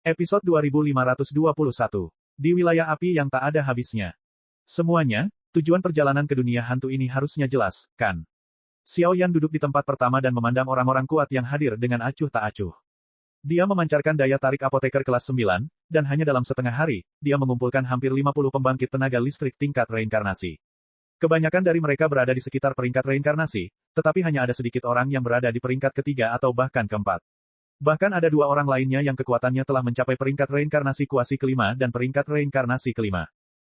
Episode 2521. Di wilayah api yang tak ada habisnya. Semuanya, tujuan perjalanan ke dunia hantu ini harusnya jelas, kan? Xiao Yan duduk di tempat pertama dan memandang orang-orang kuat yang hadir dengan acuh tak acuh. Dia memancarkan daya tarik apoteker kelas 9, dan hanya dalam setengah hari, dia mengumpulkan hampir 50 pembangkit tenaga listrik tingkat reinkarnasi. Kebanyakan dari mereka berada di sekitar peringkat reinkarnasi, tetapi hanya ada sedikit orang yang berada di peringkat ketiga atau bahkan keempat. Bahkan ada dua orang lainnya yang kekuatannya telah mencapai peringkat reinkarnasi kuasi kelima dan peringkat reinkarnasi kelima.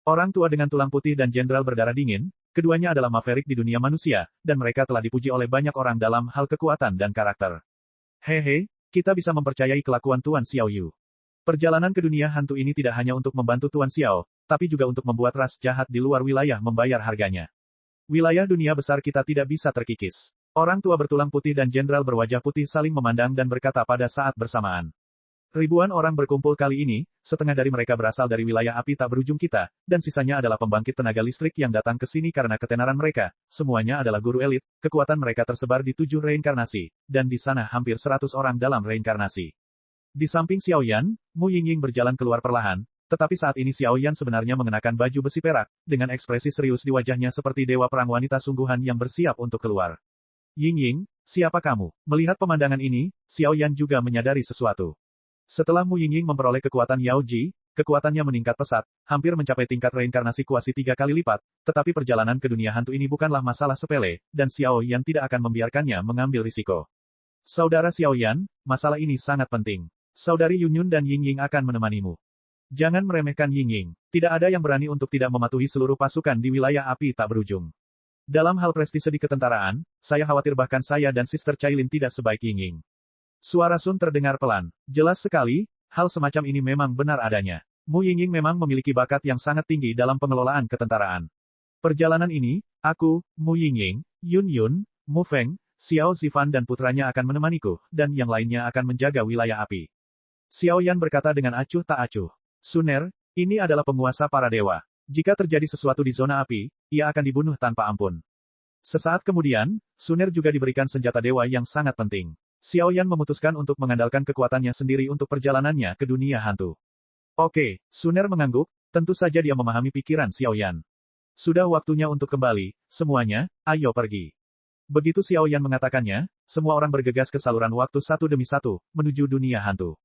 Orang tua dengan tulang putih dan jenderal berdarah dingin, keduanya adalah Maverick di dunia manusia, dan mereka telah dipuji oleh banyak orang dalam hal kekuatan dan karakter. Hehe, kita bisa mempercayai kelakuan Tuan Xiao Yu. Perjalanan ke dunia hantu ini tidak hanya untuk membantu Tuan Xiao, tapi juga untuk membuat ras jahat di luar wilayah membayar harganya. Wilayah dunia besar kita tidak bisa terkikis. Orang tua bertulang putih dan jenderal berwajah putih saling memandang dan berkata pada saat bersamaan. Ribuan orang berkumpul kali ini, setengah dari mereka berasal dari wilayah api tak berujung kita, dan sisanya adalah pembangkit tenaga listrik yang datang ke sini karena ketenaran mereka. Semuanya adalah guru elit, kekuatan mereka tersebar di 7 reinkarnasi, dan di sana hampir 100 orang dalam reinkarnasi. Di samping Xiao Yan, Mu Yingying berjalan keluar perlahan, tetapi saat ini Xiao Yan sebenarnya mengenakan baju besi perak, dengan ekspresi serius di wajahnya seperti dewa perang wanita sungguhan yang bersiap untuk keluar. Yingying, siapa kamu? Melihat pemandangan ini, Xiao Yan juga menyadari sesuatu. Setelah Mu Yingying memperoleh kekuatan Yao Ji, kekuatannya meningkat pesat, hampir mencapai tingkat reinkarnasi kuasi 3 kali lipat, tetapi perjalanan ke dunia hantu ini bukanlah masalah sepele, dan Xiao Yan tidak akan membiarkannya mengambil risiko. Saudara Xiao Yan, masalah ini sangat penting. Saudari Yunyun dan Yingying akan menemanimu. Jangan meremehkan Yingying. Tidak ada yang berani untuk tidak mematuhi seluruh pasukan di wilayah api tak berujung. Dalam hal prestise di ketentaraan, saya khawatir bahkan saya dan Sister Cailin tidak sebaik Yingying. Suara Sun terdengar pelan. Jelas sekali, hal semacam ini memang benar adanya. Mu Yingying memang memiliki bakat yang sangat tinggi dalam pengelolaan ketentaraan. Perjalanan ini, aku, Mu Yingying, Yun Yun, Mu Feng, Xiao Zifan dan putranya akan menemaniku, dan yang lainnya akan menjaga wilayah api. Xiao Yan berkata dengan acuh tak acuh. Suner, ini adalah penguasa para dewa. Jika terjadi sesuatu di zona api, ia akan dibunuh tanpa ampun. Sesaat kemudian, Suner juga diberikan senjata dewa yang sangat penting. Xiao Yan memutuskan untuk mengandalkan kekuatannya sendiri untuk perjalanannya ke dunia hantu. Oke, Suner mengangguk, tentu saja dia memahami pikiran Xiao Yan. Sudah waktunya untuk kembali, semuanya, ayo pergi. Begitu Xiao Yan mengatakannya, semua orang bergegas ke saluran waktu satu demi satu, menuju dunia hantu.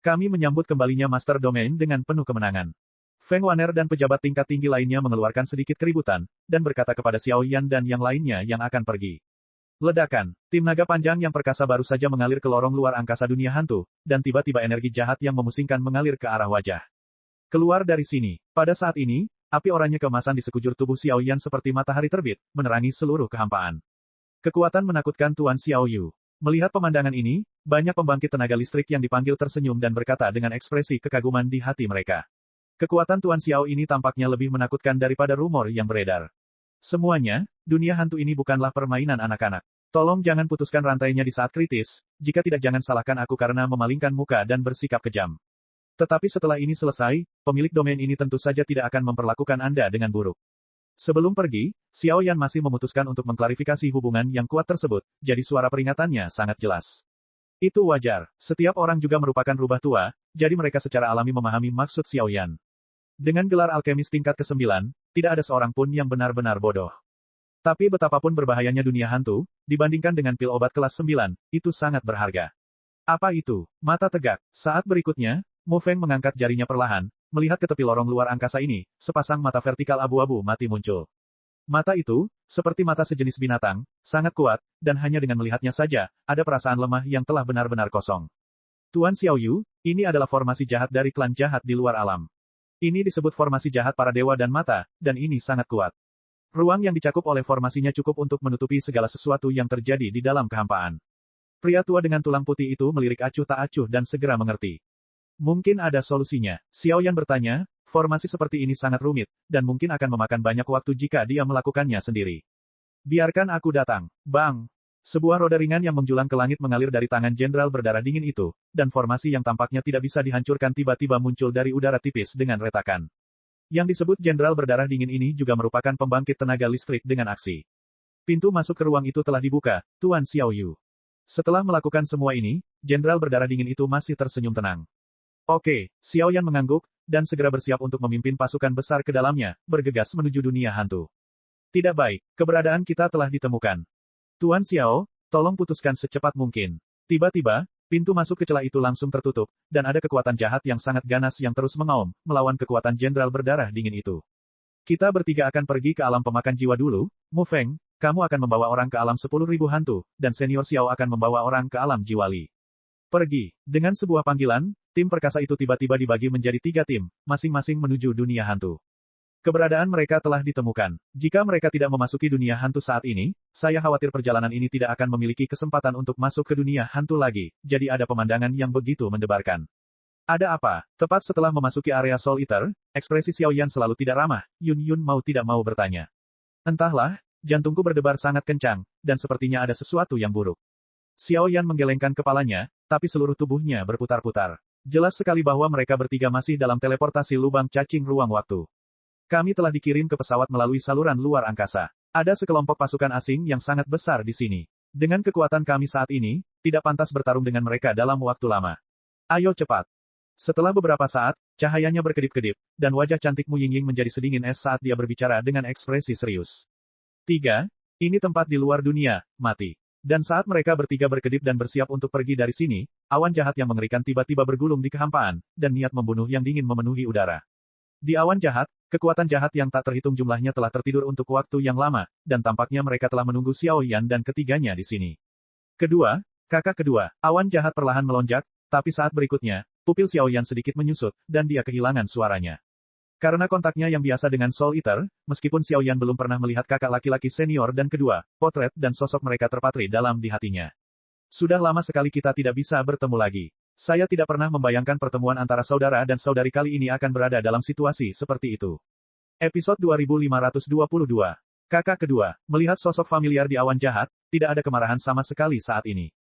Kami menyambut kembalinya Master Domain dengan penuh kemenangan. Feng Waner dan pejabat tingkat tinggi lainnya mengeluarkan sedikit keributan, dan berkata kepada Xiao Yan dan yang lainnya yang akan pergi. Ledakan, tim naga panjang yang perkasa baru saja mengalir ke lorong luar angkasa dunia hantu, dan tiba-tiba energi jahat yang memusingkan mengalir ke arah wajah. Keluar dari sini. Pada saat ini, api oranye keemasan di sekujur tubuh Xiao Yan seperti matahari terbit, menerangi seluruh kehampaan. Kekuatan menakutkan Tuan Xiao Yu. Melihat pemandangan ini, banyak pembangkit tenaga listrik yang dipanggil tersenyum dan berkata dengan ekspresi kekaguman di hati mereka. Kekuatan Tuan Xiao ini tampaknya lebih menakutkan daripada rumor yang beredar. Semuanya, dunia hantu ini bukanlah permainan anak-anak. Tolong jangan putuskan rantainya di saat kritis, jika tidak jangan salahkan aku karena memalingkan muka dan bersikap kejam. Tetapi setelah ini selesai, pemilik domain ini tentu saja tidak akan memperlakukan Anda dengan buruk. Sebelum pergi, Xiao Yan masih memutuskan untuk mengklarifikasi hubungan yang kuat tersebut, jadi suara peringatannya sangat jelas. Itu wajar, setiap orang juga merupakan rubah tua, jadi mereka secara alami memahami maksud Xiao Yan. Dengan gelar alkemis tingkat ke-9, tidak ada seorang pun yang benar-benar bodoh. Tapi betapapun berbahayanya dunia hantu, dibandingkan dengan pil obat kelas 9, itu sangat berharga. Apa itu? Mata tegak. Saat berikutnya, Mu Feng mengangkat jarinya perlahan, melihat ke tepi lorong luar angkasa ini, sepasang mata vertikal abu-abu mati muncul. Mata itu, seperti mata sejenis binatang, sangat kuat, dan hanya dengan melihatnya saja, ada perasaan lemah yang telah benar-benar kosong. Tuan Xiao Yu, ini adalah formasi jahat dari klan jahat di luar alam. Ini disebut formasi jahat para dewa dan mata, dan ini sangat kuat. Ruang yang dicakup oleh formasinya cukup untuk menutupi segala sesuatu yang terjadi di dalam kehampaan. Pria tua dengan tulang putih itu melirik acuh tak acuh dan segera mengerti. Mungkin ada solusinya. Xiao Yan bertanya, formasi seperti ini sangat rumit, dan mungkin akan memakan banyak waktu jika dia melakukannya sendiri. Biarkan aku datang. Bang! Sebuah roda ringan yang menjulang ke langit mengalir dari tangan jenderal berdarah dingin itu, dan formasi yang tampaknya tidak bisa dihancurkan tiba-tiba muncul dari udara tipis dengan retakan. Yang disebut jenderal berdarah dingin ini juga merupakan pembangkit tenaga listrik dengan aksi. Pintu masuk ke ruang itu telah dibuka, Tuan Xiao Yu. Setelah melakukan semua ini, jenderal berdarah dingin itu masih tersenyum tenang. Oke, Xiao Yan mengangguk, dan segera bersiap untuk memimpin pasukan besar ke dalamnya, bergegas menuju dunia hantu. Tidak baik, keberadaan kita telah ditemukan. Tuan Xiao, tolong putuskan secepat mungkin. Tiba-tiba, pintu masuk ke celah itu langsung tertutup, dan ada kekuatan jahat yang sangat ganas yang terus mengaum, melawan kekuatan jenderal berdarah dingin itu. Kita bertiga akan pergi ke alam pemakan jiwa dulu, Mu Feng, kamu akan membawa orang ke alam 10.000 hantu, dan Senior Xiao akan membawa orang ke alam jiwali. Pergi. Dengan sebuah panggilan, tim perkasa itu tiba-tiba dibagi menjadi 3 tim, masing-masing menuju dunia hantu. Keberadaan mereka telah ditemukan. Jika mereka tidak memasuki dunia hantu saat ini, saya khawatir perjalanan ini tidak akan memiliki kesempatan untuk masuk ke dunia hantu lagi, jadi ada pemandangan yang begitu mendebarkan. Ada apa? Tepat setelah memasuki area Soul Eater, ekspresi Xiao Yan selalu tidak ramah, Yun Yun mau tidak mau bertanya. Entahlah, jantungku berdebar sangat kencang, dan sepertinya ada sesuatu yang buruk. Xiao Yan menggelengkan kepalanya, tapi seluruh tubuhnya berputar-putar. Jelas sekali bahwa mereka bertiga masih dalam teleportasi lubang cacing ruang waktu. Kami telah dikirim ke pesawat melalui saluran luar angkasa. Ada sekelompok pasukan asing yang sangat besar di sini. Dengan kekuatan kami saat ini, tidak pantas bertarung dengan mereka dalam waktu lama. Ayo cepat. Setelah beberapa saat, cahayanya berkedip-kedip, dan wajah cantik Mu Yingying menjadi sedingin es saat dia berbicara dengan ekspresi serius. 3. Ini tempat di luar dunia, mati. Dan saat mereka bertiga berkedip dan bersiap untuk pergi dari sini, awan jahat yang mengerikan tiba-tiba bergulung di kehampaan, dan niat membunuh yang dingin memenuhi udara. Di awan jahat, kekuatan jahat yang tak terhitung jumlahnya telah tertidur untuk waktu yang lama, dan tampaknya mereka telah menunggu Xiao Yan dan ketiganya di sini. Kedua, kakak kedua, awan jahat perlahan melonjak, tapi saat berikutnya, pupil Xiao Yan sedikit menyusut, dan dia kehilangan suaranya. Karena kontaknya yang biasa dengan Soul Eater, meskipun Xiao Yan belum pernah melihat kakak laki-laki senior dan kedua, potret dan sosok mereka terpatri dalam di hatinya. Sudah lama sekali kita tidak bisa bertemu lagi. Saya tidak pernah membayangkan pertemuan antara saudara dan saudari kali ini akan berada dalam situasi seperti itu. Episode 2522. Kakak kedua, melihat sosok familiar di awan jahat, tidak ada kemarahan sama sekali saat ini.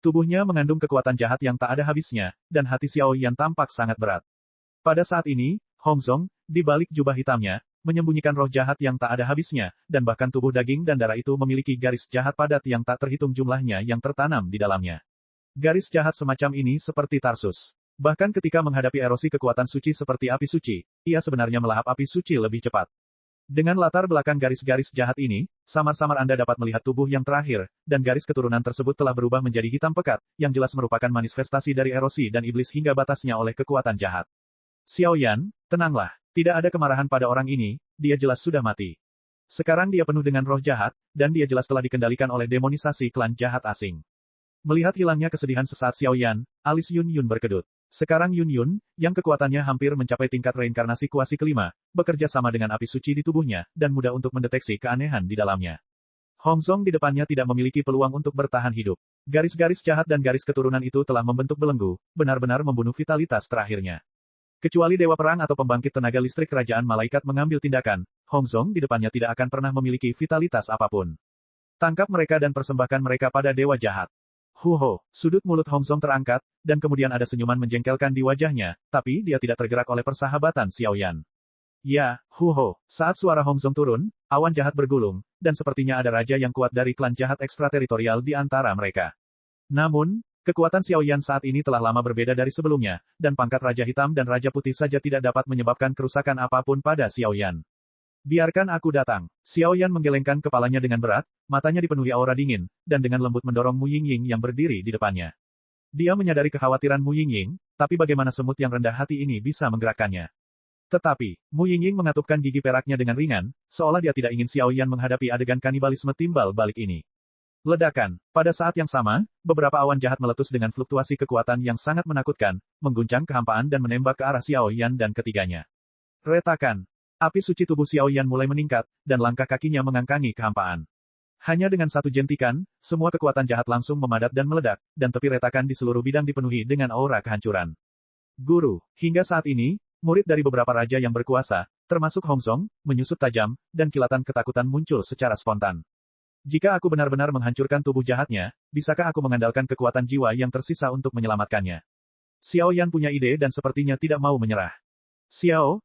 Tubuhnya mengandung kekuatan jahat yang tak ada habisnya, dan hati Xiao Yan tampak sangat berat. Pada saat ini, Hong Zong, di balik jubah hitamnya, menyembunyikan roh jahat yang tak ada habisnya, dan bahkan tubuh daging dan darah itu memiliki garis jahat padat yang tak terhitung jumlahnya yang tertanam di dalamnya. Garis jahat semacam ini seperti Tarsus. Bahkan ketika menghadapi erosi kekuatan suci seperti api suci, ia sebenarnya melahap api suci lebih cepat. Dengan latar belakang garis-garis jahat ini, samar-samar Anda dapat melihat tubuh yang terakhir, dan garis keturunan tersebut telah berubah menjadi hitam pekat, yang jelas merupakan manifestasi dari erosi dan iblis hingga batasnya oleh kekuatan jahat. Xiao Yan, tenanglah, tidak ada kemarahan pada orang ini, dia jelas sudah mati. Sekarang dia penuh dengan roh jahat, dan dia jelas telah dikendalikan oleh demonisasi klan jahat asing. Melihat hilangnya kesedihan sesaat Xiao Yan, alis Yun Yun berkedut. Sekarang Yun Yun, yang kekuatannya hampir mencapai tingkat reinkarnasi kuasi kelima, bekerja sama dengan api suci di tubuhnya, dan mudah untuk mendeteksi keanehan di dalamnya. Hong Zong di depannya tidak memiliki peluang untuk bertahan hidup. Garis-garis jahat dan garis keturunan itu telah membentuk belenggu, benar-benar membunuh vitalitas terakhirnya. Kecuali Dewa Perang atau pembangkit tenaga listrik kerajaan malaikat mengambil tindakan, Hong Zong di depannya tidak akan pernah memiliki vitalitas apapun. Tangkap mereka dan persembahkan mereka pada dewa jahat. Huho, sudut mulut Hong Zong terangkat, dan kemudian ada senyuman menjengkelkan di wajahnya, tapi dia tidak tergerak oleh persahabatan Xiao Yan. Ya, Huho, saat suara Hong Zong turun, awan jahat bergulung, dan sepertinya ada raja yang kuat dari klan jahat ekstrateritorial di antara mereka. Namun, kekuatan Xiao Yan saat ini telah lama berbeda dari sebelumnya, dan pangkat Raja Hitam dan Raja Putih saja tidak dapat menyebabkan kerusakan apapun pada Xiao Yan. Biarkan aku datang. Xiao Yan menggelengkan kepalanya dengan berat, matanya dipenuhi aura dingin, dan dengan lembut mendorong Mu Yingying yang berdiri di depannya. Dia menyadari kekhawatiran Mu Yingying, tapi bagaimana semut yang rendah hati ini bisa menggerakkannya. Tetapi, Mu Yingying mengatupkan gigi peraknya dengan ringan, seolah dia tidak ingin Xiao Yan menghadapi adegan kanibalisme timbal balik ini. Ledakan. Pada saat yang sama, beberapa awan jahat meletus dengan fluktuasi kekuatan yang sangat menakutkan, mengguncang kehampaan dan menembak ke arah Xiao Yan dan ketiganya. Retakan. Api suci tubuh Xiao Yan mulai meningkat, dan langkah kakinya mengangkangi kehampaan. Hanya dengan satu jentikan, semua kekuatan jahat langsung memadat dan meledak, dan tepi retakan di seluruh bidang dipenuhi dengan aura kehancuran. Guru, hingga saat ini, murid dari beberapa raja yang berkuasa, termasuk Hong Zong, menyusut tajam, dan kilatan ketakutan muncul secara spontan. Jika aku benar-benar menghancurkan tubuh jahatnya, bisakah aku mengandalkan kekuatan jiwa yang tersisa untuk menyelamatkannya? Xiao Yan punya ide dan sepertinya tidak mau menyerah. Xiao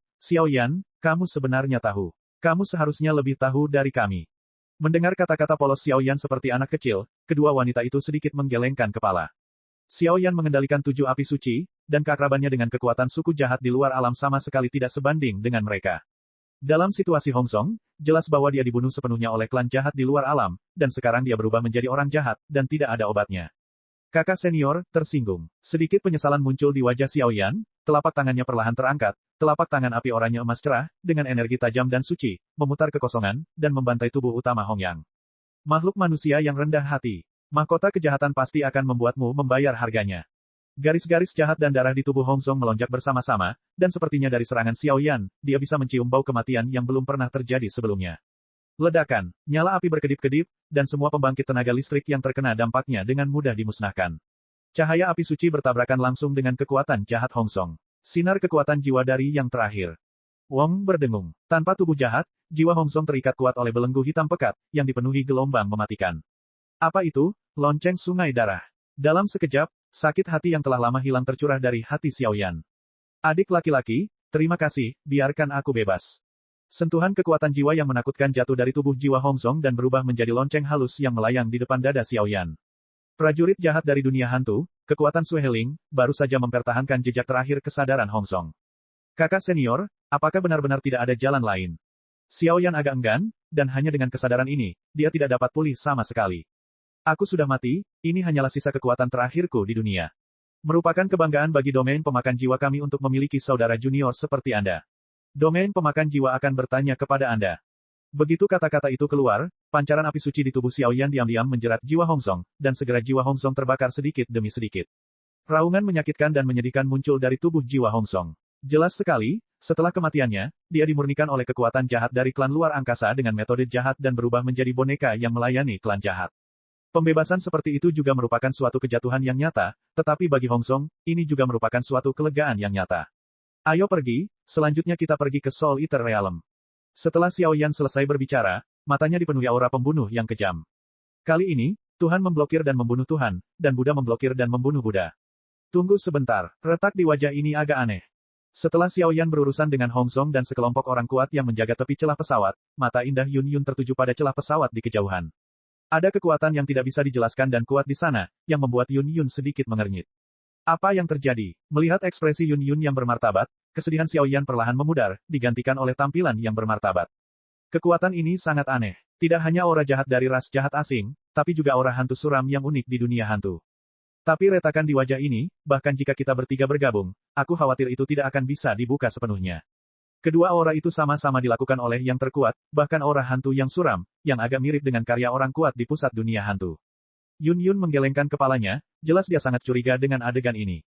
Yan, kamu sebenarnya tahu. Kamu seharusnya lebih tahu dari kami. Mendengar kata-kata polos Xiao Yan seperti anak kecil, kedua wanita itu sedikit menggelengkan kepala. Xiao Yan mengendalikan 7 api suci, dan keakrabannya dengan kekuatan suku jahat di luar alam sama sekali tidak sebanding dengan mereka. Dalam situasi Hong Song, jelas bahwa dia dibunuh sepenuhnya oleh klan jahat di luar alam, dan sekarang dia berubah menjadi orang jahat, dan tidak ada obatnya. Kakak senior, tersinggung. Sedikit penyesalan muncul di wajah Xiao Yan, telapak tangannya perlahan terangkat, telapak tangan api oranye emas cerah, dengan energi tajam dan suci, memutar kekosongan, dan membantai tubuh utama Hong Yang. Makhluk manusia yang rendah hati. Mahkota kejahatan pasti akan membuatmu membayar harganya. Garis-garis jahat dan darah di tubuh Hong Song melonjak bersama-sama, dan sepertinya dari serangan Xiao Yan, dia bisa mencium bau kematian yang belum pernah terjadi sebelumnya. Ledakan, nyala api berkedip-kedip, dan semua pembangkit tenaga listrik yang terkena dampaknya dengan mudah dimusnahkan. Cahaya api suci bertabrakan langsung dengan kekuatan jahat Hong Song. Sinar kekuatan jiwa dari yang terakhir. Wong berdengung. Tanpa tubuh jahat, jiwa Hong Song terikat kuat oleh belenggu hitam pekat, yang dipenuhi gelombang mematikan. Apa itu? Lonceng sungai darah. Dalam sekejap, sakit hati yang telah lama hilang tercurah dari hati Xiao Yan. Adik laki-laki, terima kasih, biarkan aku bebas. Sentuhan kekuatan jiwa yang menakutkan jatuh dari tubuh jiwa Hong Song dan berubah menjadi lonceng halus yang melayang di depan dada Xiao Yan. Prajurit jahat dari dunia hantu, kekuatan Sueheling, baru saja mempertahankan jejak terakhir kesadaran Hong Song. Kakak senior, apakah benar-benar tidak ada jalan lain? Xiao Yan agak enggan, dan hanya dengan kesadaran ini, dia tidak dapat pulih sama sekali. Aku sudah mati, ini hanyalah sisa kekuatan terakhirku di dunia. Merupakan kebanggaan bagi domain pemakan jiwa kami untuk memiliki saudara junior seperti Anda. Domain pemakan jiwa akan bertanya kepada Anda. Begitu kata-kata itu keluar, pancaran api suci di tubuh Xiao Yan diam-diam menjerat jiwa Hong Song, dan segera jiwa Hong Song terbakar sedikit demi sedikit. Raungan menyakitkan dan menyedihkan muncul dari tubuh jiwa Hong Song. Jelas sekali, setelah kematiannya, dia dimurnikan oleh kekuatan jahat dari klan luar angkasa dengan metode jahat dan berubah menjadi boneka yang melayani klan jahat. Pembebasan seperti itu juga merupakan suatu kejatuhan yang nyata, tetapi bagi Hong Song, ini juga merupakan suatu kelegaan yang nyata. Ayo pergi, selanjutnya kita pergi ke Soul Eater Realm. Setelah Xiao Yan selesai berbicara, matanya dipenuhi aura pembunuh yang kejam. Kali ini, Tuhan memblokir dan membunuh Tuhan, dan Buddha memblokir dan membunuh Buddha. Tunggu sebentar, retak di wajah ini agak aneh. Setelah Xiao Yan berurusan dengan Hong Song dan sekelompok orang kuat yang menjaga tepi celah pesawat, mata indah Yun Yun tertuju pada celah pesawat di kejauhan. Ada kekuatan yang tidak bisa dijelaskan dan kuat di sana, yang membuat Yun Yun sedikit mengernyit. Apa yang terjadi? Melihat ekspresi Yun Yun yang bermartabat, kesedihan Xiao Yan perlahan memudar, digantikan oleh tampilan yang bermartabat. Kekuatan ini sangat aneh. Tidak hanya aura jahat dari ras jahat asing, tapi juga aura hantu suram yang unik di dunia hantu. Tapi retakan di wajah ini, bahkan jika kita bertiga bergabung, aku khawatir itu tidak akan bisa dibuka sepenuhnya. Kedua aura itu sama-sama dilakukan oleh yang terkuat, bahkan aura hantu yang suram, yang agak mirip dengan karya orang kuat di pusat dunia hantu. Yun Yun menggelengkan kepalanya, jelas dia sangat curiga dengan adegan ini.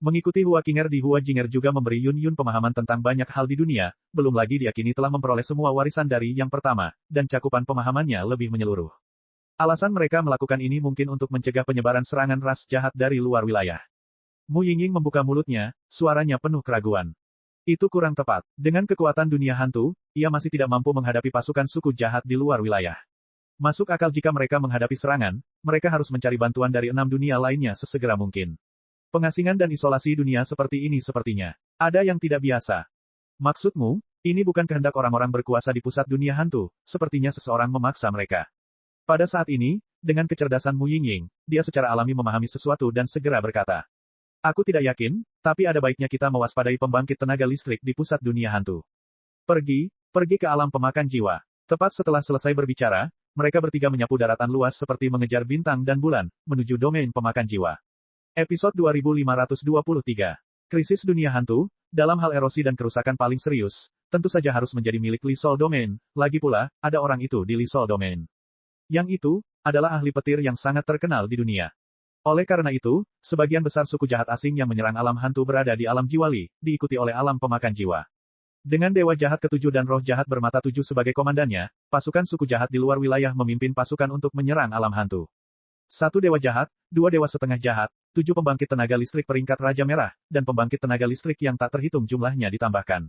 Mengikuti Hua Qinger di Hua Jinger juga memberi Yun Yun pemahaman tentang banyak hal di dunia, belum lagi dia kini telah memperoleh semua warisan dari yang pertama, dan cakupan pemahamannya lebih menyeluruh. Alasan mereka melakukan ini mungkin untuk mencegah penyebaran serangan ras jahat dari luar wilayah. Mu Yingying membuka mulutnya, suaranya penuh keraguan. Itu kurang tepat. Dengan kekuatan dunia hantu, ia masih tidak mampu menghadapi pasukan suku jahat di luar wilayah. Masuk akal jika mereka menghadapi serangan, mereka harus mencari bantuan dari 6 dunia lainnya sesegera mungkin. Pengasingan dan isolasi dunia seperti ini sepertinya ada yang tidak biasa. Maksudmu, ini bukan kehendak orang-orang berkuasa di pusat dunia hantu, sepertinya seseorang memaksa mereka. Pada saat ini, dengan kecerdasan Mu Yingying, dia secara alami memahami sesuatu dan segera berkata, aku tidak yakin, tapi ada baiknya kita mewaspadai pembangkit tenaga listrik di pusat dunia hantu. Pergi ke alam pemakan jiwa. Tepat setelah selesai berbicara, mereka bertiga menyapu daratan luas seperti mengejar bintang dan bulan, menuju domain pemakan jiwa. Episode 2523. Krisis dunia hantu, dalam hal erosi dan kerusakan paling serius, tentu saja harus menjadi milik Li Sol Domain, lagi pula, ada orang itu di Li Sol Domain. Yang itu, adalah ahli petir yang sangat terkenal di dunia. Oleh karena itu, sebagian besar suku jahat asing yang menyerang alam hantu berada di alam jiwa Li, diikuti oleh alam pemakan jiwa. Dengan Dewa Jahat Ketujuh dan Roh Jahat Bermata Tujuh sebagai komandannya, pasukan suku jahat di luar wilayah memimpin pasukan untuk menyerang alam hantu. 1 Dewa Jahat, 2 Dewa Setengah Jahat, 7 pembangkit tenaga listrik peringkat Raja Merah, dan pembangkit tenaga listrik yang tak terhitung jumlahnya ditambahkan.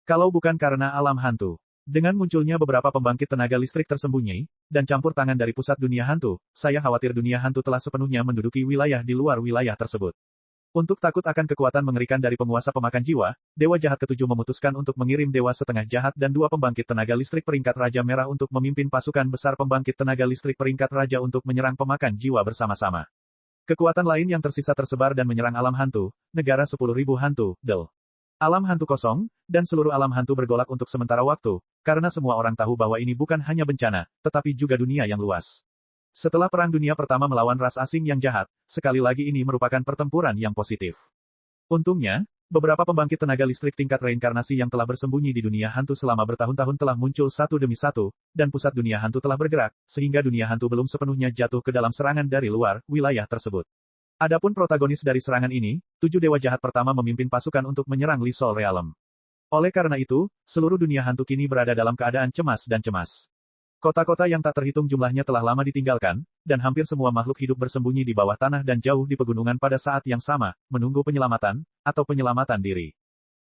Kalau bukan karena alam hantu. Dengan munculnya beberapa pembangkit tenaga listrik tersembunyi, dan campur tangan dari pusat dunia hantu, saya khawatir dunia hantu telah sepenuhnya menduduki wilayah di luar wilayah tersebut. Untuk takut akan kekuatan mengerikan dari penguasa pemakan jiwa, Dewa Jahat Ketujuh memutuskan untuk mengirim Dewa Setengah Jahat dan 2 pembangkit tenaga listrik peringkat Raja Merah untuk memimpin pasukan besar pembangkit tenaga listrik peringkat Raja untuk menyerang pemakan jiwa bersama-sama. Kekuatan lain yang tersisa tersebar dan menyerang alam hantu, negara 10.000 hantu, Del. Alam hantu kosong, dan seluruh alam hantu bergolak untuk sementara waktu, karena semua orang tahu bahwa ini bukan hanya bencana, tetapi juga dunia yang luas. Setelah Perang Dunia Pertama melawan ras asing yang jahat, sekali lagi ini merupakan pertempuran yang positif. Untungnya, beberapa pembangkit tenaga listrik tingkat reinkarnasi yang telah bersembunyi di dunia hantu selama bertahun-tahun telah muncul satu demi satu, dan pusat dunia hantu telah bergerak, sehingga dunia hantu belum sepenuhnya jatuh ke dalam serangan dari luar wilayah tersebut. Adapun protagonis dari serangan ini, 7 dewa jahat pertama memimpin pasukan untuk menyerang Lee Sol Realm. Oleh karena itu, seluruh dunia hantu kini berada dalam keadaan cemas dan cemas. Kota-kota yang tak terhitung jumlahnya telah lama ditinggalkan, dan hampir semua makhluk hidup bersembunyi di bawah tanah dan jauh di pegunungan pada saat yang sama, menunggu penyelamatan, atau penyelamatan diri.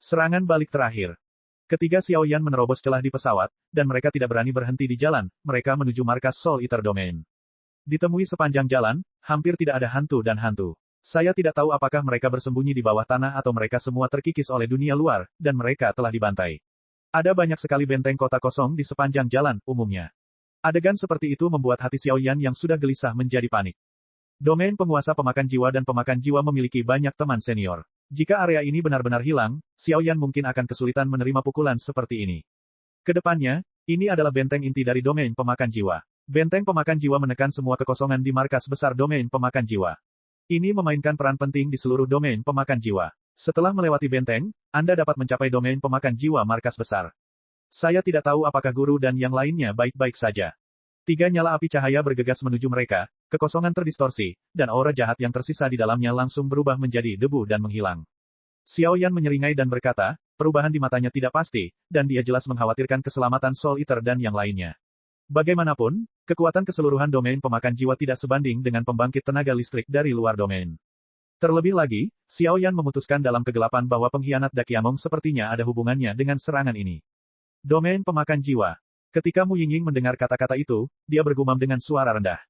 Serangan balik terakhir. Ketika Xiao Yan menerobos celah di pesawat, dan mereka tidak berani berhenti di jalan, mereka menuju markas Soul Eater Domain. Ditemui sepanjang jalan, hampir tidak ada hantu dan hantu. Saya tidak tahu apakah mereka bersembunyi di bawah tanah atau mereka semua terkikis oleh dunia luar, dan mereka telah dibantai. Ada banyak sekali benteng kota kosong di sepanjang jalan, umumnya. Adegan seperti itu membuat hati Xiao Yan yang sudah gelisah menjadi panik. Domain penguasa pemakan jiwa dan pemakan jiwa memiliki banyak teman senior. Jika area ini benar-benar hilang, Xiao Yan mungkin akan kesulitan menerima pukulan seperti ini. Kedepannya, ini adalah benteng inti dari domain pemakan jiwa. Benteng pemakan jiwa menekan semua kekosongan di markas besar domain pemakan jiwa. Ini memainkan peran penting di seluruh domain pemakan jiwa. Setelah melewati benteng, Anda dapat mencapai domain pemakan jiwa markas besar. Saya tidak tahu apakah guru dan yang lainnya baik-baik saja. 3 nyala api cahaya bergegas menuju mereka, kekosongan terdistorsi, dan aura jahat yang tersisa di dalamnya langsung berubah menjadi debu dan menghilang. Xiao Yan menyeringai dan berkata, perubahan di matanya tidak pasti, dan dia jelas mengkhawatirkan keselamatan Soul Eater dan yang lainnya. Bagaimanapun, kekuatan keseluruhan domain pemakan jiwa tidak sebanding dengan pembangkit tenaga listrik dari luar domain. Terlebih lagi, Xiao Yan memutuskan dalam kegelapan bahwa pengkhianat Dakiamong sepertinya ada hubungannya dengan serangan ini. Domain pemakan jiwa. Ketika Mu Yingying mendengar kata-kata itu, dia bergumam dengan suara rendah.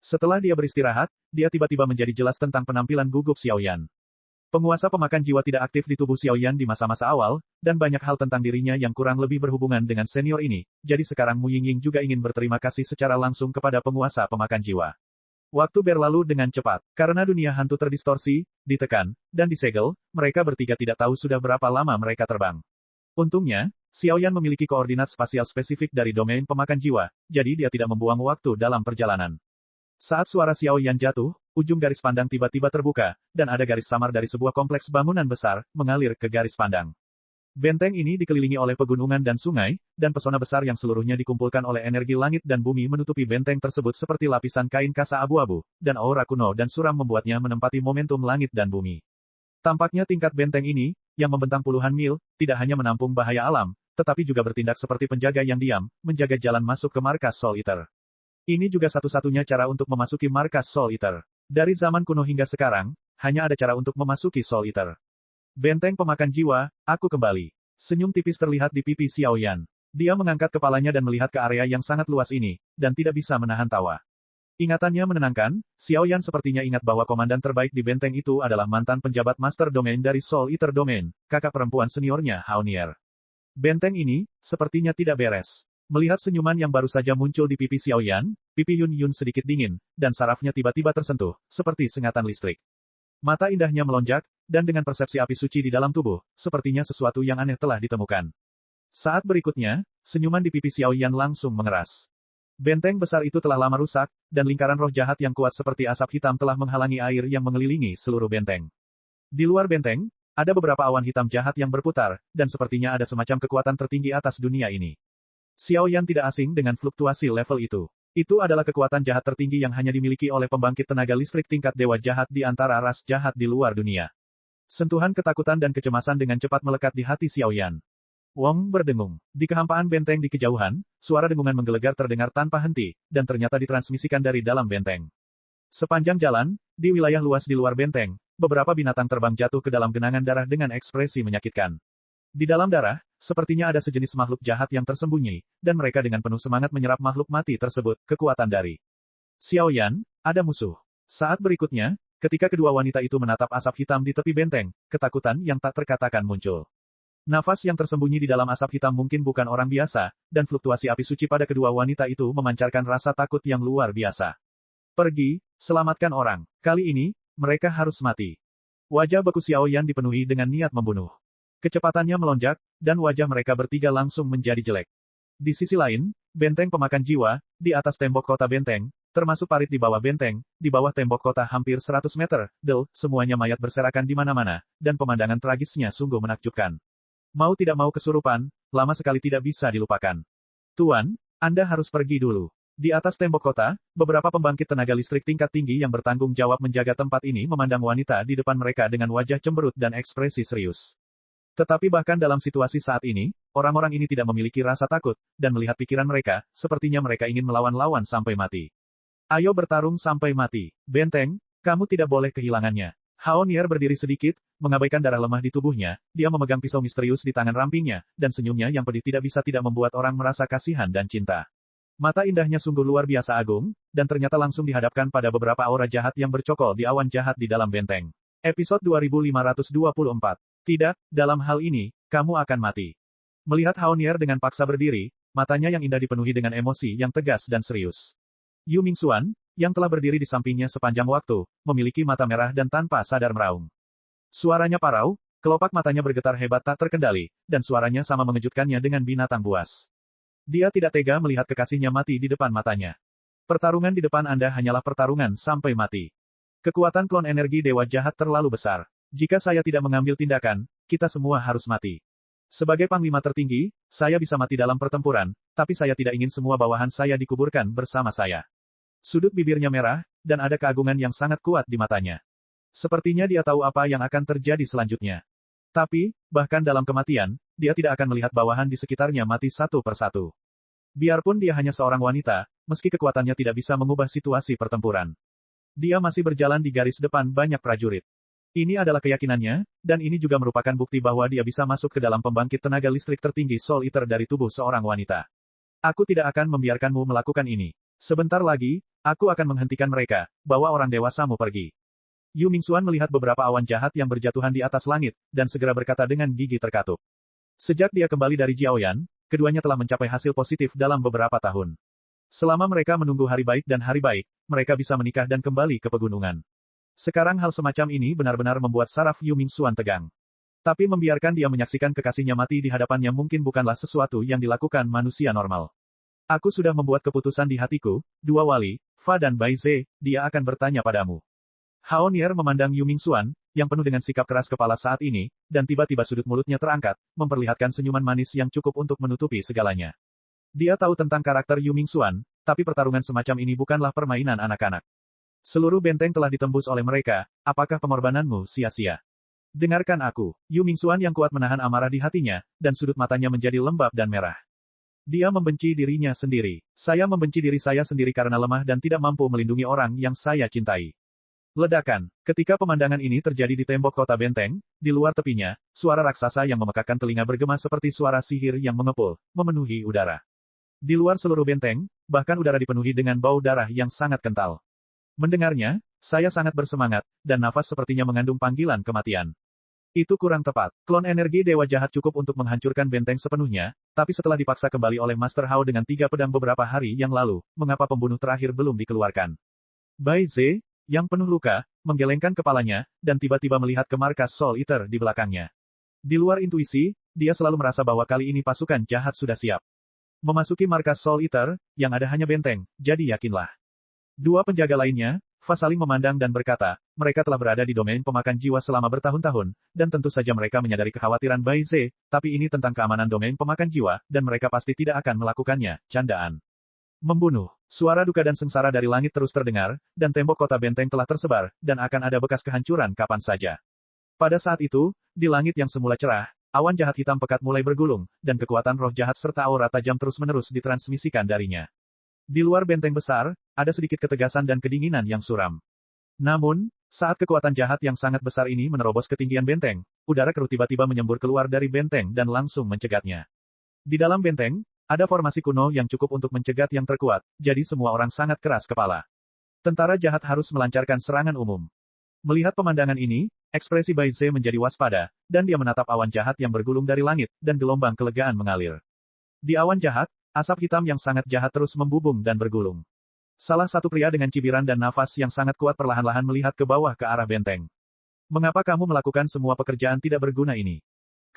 Setelah dia beristirahat, dia tiba-tiba menjadi jelas tentang penampilan gugup Xiao Yan. Penguasa pemakan jiwa tidak aktif di tubuh Xiao Yan di masa-masa awal, dan banyak hal tentang dirinya yang kurang lebih berhubungan dengan senior ini, jadi sekarang Mu Yingying juga ingin berterima kasih secara langsung kepada penguasa pemakan jiwa. Waktu berlalu dengan cepat, karena dunia hantu terdistorsi, ditekan, dan disegel, mereka bertiga tidak tahu sudah berapa lama mereka terbang. Untungnya, Xiao Yan memiliki koordinat spasial spesifik dari domain pemakan jiwa, jadi dia tidak membuang waktu dalam perjalanan. Saat suara Xiao Yan jatuh, ujung garis pandang tiba-tiba terbuka, dan ada garis samar dari sebuah kompleks bangunan besar, mengalir ke garis pandang. Benteng ini dikelilingi oleh pegunungan dan sungai, dan pesona besar yang seluruhnya dikumpulkan oleh energi langit dan bumi menutupi benteng tersebut seperti lapisan kain kasa abu-abu, dan aura kuno dan suram membuatnya menempati momentum langit dan bumi. Tampaknya tingkat benteng ini, yang membentang puluhan mil, tidak hanya menampung bahaya alam, tetapi juga bertindak seperti penjaga yang diam, menjaga jalan masuk ke markas Soul Eater. Ini juga satu-satunya cara untuk memasuki markas Soul Eater. Dari zaman kuno hingga sekarang, hanya ada cara untuk memasuki Soul Eater. Benteng pemakan jiwa, aku kembali. Senyum tipis terlihat di pipi Xiao Yan. Dia mengangkat kepalanya dan melihat ke area yang sangat luas ini, dan tidak bisa menahan tawa. Ingatannya menenangkan, Xiao Yan sepertinya ingat bahwa komandan terbaik di benteng itu adalah mantan penjabat Master Domain dari Soul Eater Domain, kakak perempuan seniornya Haonier. Benteng ini, sepertinya tidak beres. Melihat senyuman yang baru saja muncul di pipi Xiao Yan, pipi Yun Yun sedikit dingin, dan sarafnya tiba-tiba tersentuh, seperti sengatan listrik. Mata indahnya melonjak, dan dengan persepsi api suci di dalam tubuh, sepertinya sesuatu yang aneh telah ditemukan. Saat berikutnya, senyuman di pipi Xiao Yan langsung mengeras. Benteng besar itu telah lama rusak, dan lingkaran roh jahat yang kuat seperti asap hitam telah menghalangi air yang mengelilingi seluruh benteng. Di luar benteng, ada beberapa awan hitam jahat yang berputar, dan sepertinya ada semacam kekuatan tertinggi atas dunia ini. Xiao Yan tidak asing dengan fluktuasi level itu. Itu adalah kekuatan jahat tertinggi yang hanya dimiliki oleh pembangkit tenaga listrik tingkat dewa jahat di antara ras jahat di luar dunia. Sentuhan ketakutan dan kecemasan dengan cepat melekat di hati Xiao Yan. Wong berdengung. Di kehampaan benteng di kejauhan, suara dengungan menggelegar terdengar tanpa henti, dan ternyata ditransmisikan dari dalam benteng. Sepanjang jalan, di wilayah luas di luar benteng, beberapa binatang terbang jatuh ke dalam genangan darah dengan ekspresi menyakitkan. Di dalam darah, sepertinya ada sejenis makhluk jahat yang tersembunyi, dan mereka dengan penuh semangat menyerap makhluk mati tersebut, kekuatan dari Xiao Yan, ada musuh. Saat berikutnya, ketika kedua wanita itu menatap asap hitam di tepi benteng, ketakutan yang tak terkatakan muncul. Nafas yang tersembunyi di dalam asap hitam mungkin bukan orang biasa, dan fluktuasi api suci pada kedua wanita itu memancarkan rasa takut yang luar biasa. Pergi, selamatkan orang. Kali ini, mereka harus mati. Wajah beku Xiaoyan dipenuhi dengan niat membunuh. Kecepatannya melonjak, dan wajah mereka bertiga langsung menjadi jelek. Di sisi lain, benteng pemakan jiwa, di atas tembok kota benteng, termasuk parit di bawah benteng, di bawah tembok kota hampir 100 meter, semuanya mayat berserakan di mana-mana, dan pemandangan tragisnya sungguh menakjubkan. Mau tidak mau kesurupan, lama sekali tidak bisa dilupakan. Tuan, Anda harus pergi dulu. Di atas tembok kota, beberapa pembangkit tenaga listrik tingkat tinggi yang bertanggung jawab menjaga tempat ini memandang wanita di depan mereka dengan wajah cemberut dan ekspresi serius. Tetapi bahkan dalam situasi saat ini, orang-orang ini tidak memiliki rasa takut, dan melihat pikiran mereka, sepertinya mereka ingin melawan lawan sampai mati. Ayo bertarung sampai mati. Benteng, kamu tidak boleh kehilangannya. Hao Nier berdiri sedikit, mengabaikan darah lemah di tubuhnya, dia memegang pisau misterius di tangan rampingnya, dan senyumnya yang pedih tidak bisa tidak membuat orang merasa kasihan dan cinta. Mata indahnya sungguh luar biasa agung, dan ternyata langsung dihadapkan pada beberapa aura jahat yang bercokol di awan jahat di dalam benteng. Episode 2524. Tidak, dalam hal ini, kamu akan mati. Melihat Hao Nier dengan paksa berdiri, matanya yang indah dipenuhi dengan emosi yang tegas dan serius. Yu Mingxuan, yang telah berdiri di sampingnya sepanjang waktu, memiliki mata merah dan tanpa sadar meraung. Suaranya parau, kelopak matanya bergetar hebat tak terkendali, dan suaranya sama mengejutkannya dengan binatang buas. Dia tidak tega melihat kekasihnya mati di depan matanya. Pertarungan di depan Anda hanyalah pertarungan sampai mati. Kekuatan klon energi dewa jahat terlalu besar. Jika saya tidak mengambil tindakan, kita semua harus mati. Sebagai panglima tertinggi, saya bisa mati dalam pertempuran, tapi saya tidak ingin semua bawahan saya dikuburkan bersama saya. Sudut bibirnya merah, dan ada keagungan yang sangat kuat di matanya. Sepertinya dia tahu apa yang akan terjadi selanjutnya. Tapi, bahkan dalam kematian, dia tidak akan melihat bawahan di sekitarnya mati satu persatu. Biarpun dia hanya seorang wanita, meski kekuatannya tidak bisa mengubah situasi pertempuran. Dia masih berjalan di garis depan banyak prajurit. Ini adalah keyakinannya, dan ini juga merupakan bukti bahwa dia bisa masuk ke dalam pembangkit tenaga listrik tertinggi Soul Eater dari tubuh seorang wanita. Aku tidak akan membiarkanmu melakukan ini. Sebentar lagi, aku akan menghentikan mereka, bawa orang dewasamu pergi. Yu Mingxuan melihat beberapa awan jahat yang berjatuhan di atas langit, dan segera berkata dengan gigi terkatup. Sejak dia kembali dari Jiaoyan, keduanya telah mencapai hasil positif dalam beberapa tahun. Selama mereka menunggu hari baik dan hari baik, mereka bisa menikah dan kembali ke pegunungan. Sekarang hal semacam ini benar-benar membuat saraf Yu Mingxuan tegang. Tapi membiarkan dia menyaksikan kekasihnya mati di hadapannya mungkin bukanlah sesuatu yang dilakukan manusia normal. Aku sudah membuat keputusan di hatiku, dua wali, Fa dan Bai Ze, dia akan bertanya padamu. Hao Nier memandang Yu Mingxuan, yang penuh dengan sikap keras kepala saat ini, dan tiba-tiba sudut mulutnya terangkat, memperlihatkan senyuman manis yang cukup untuk menutupi segalanya. Dia tahu tentang karakter Yu Mingxuan, tapi pertarungan semacam ini bukanlah permainan anak-anak. Seluruh benteng telah ditembus oleh mereka, apakah pengorbananmu sia-sia? Dengarkan aku. Yu Mingxuan yang kuat menahan amarah di hatinya, dan sudut matanya menjadi lembab dan merah. Dia membenci dirinya sendiri. Saya membenci diri saya sendiri karena lemah dan tidak mampu melindungi orang yang saya cintai. Ledakan. Ketika pemandangan ini terjadi di tembok kota benteng, di luar tepinya, suara raksasa yang memekakkan telinga bergema seperti suara sihir yang mengepul, memenuhi udara. Di luar seluruh benteng, bahkan udara dipenuhi dengan bau darah yang sangat kental. Mendengarnya, saya sangat bersemangat, dan nafas sepertinya mengandung panggilan kematian. Itu kurang tepat. Klon energi dewa jahat cukup untuk menghancurkan benteng sepenuhnya, tapi setelah dipaksa kembali oleh Master Hao dengan 3 pedang beberapa hari yang lalu, mengapa pembunuh terakhir belum dikeluarkan? Bai Ze, yang penuh luka, menggelengkan kepalanya, dan tiba-tiba melihat ke markas Soul Eater di belakangnya. Di luar intuisi, dia selalu merasa bahwa kali ini pasukan jahat sudah siap. Memasuki markas Soul Eater, yang ada hanya benteng, jadi yakinlah. Dua penjaga lainnya, Fa saling memandang dan berkata, mereka telah berada di domain pemakan jiwa selama bertahun-tahun, dan tentu saja mereka menyadari kekhawatiran Bai Ze, tapi ini tentang keamanan domain pemakan jiwa, dan mereka pasti tidak akan melakukannya, candaan. Membunuh. Suara duka dan sengsara dari langit terus terdengar, dan tembok kota benteng telah tersebar, dan akan ada bekas kehancuran kapan saja. Pada saat itu, di langit yang semula cerah, awan jahat hitam pekat mulai bergulung, dan kekuatan roh jahat serta aura tajam terus-menerus ditransmisikan darinya. Di luar benteng besar, ada sedikit ketegasan dan kedinginan yang suram. Namun, saat kekuatan jahat yang sangat besar ini menerobos ketinggian benteng, udara keruh tiba-tiba menyembur keluar dari benteng dan langsung mencegatnya. Di dalam benteng, ada formasi kuno yang cukup untuk mencegat yang terkuat, jadi semua orang sangat keras kepala. Tentara jahat harus melancarkan serangan umum. Melihat pemandangan ini, ekspresi Bai Ze menjadi waspada, dan dia menatap awan jahat yang bergulung dari langit, dan gelombang kelegaan mengalir. Di awan jahat, asap hitam yang sangat jahat terus membubung dan bergulung. Salah satu pria dengan cibiran dan nafas yang sangat kuat perlahan-lahan melihat ke bawah ke arah benteng. Mengapa kamu melakukan semua pekerjaan tidak berguna ini?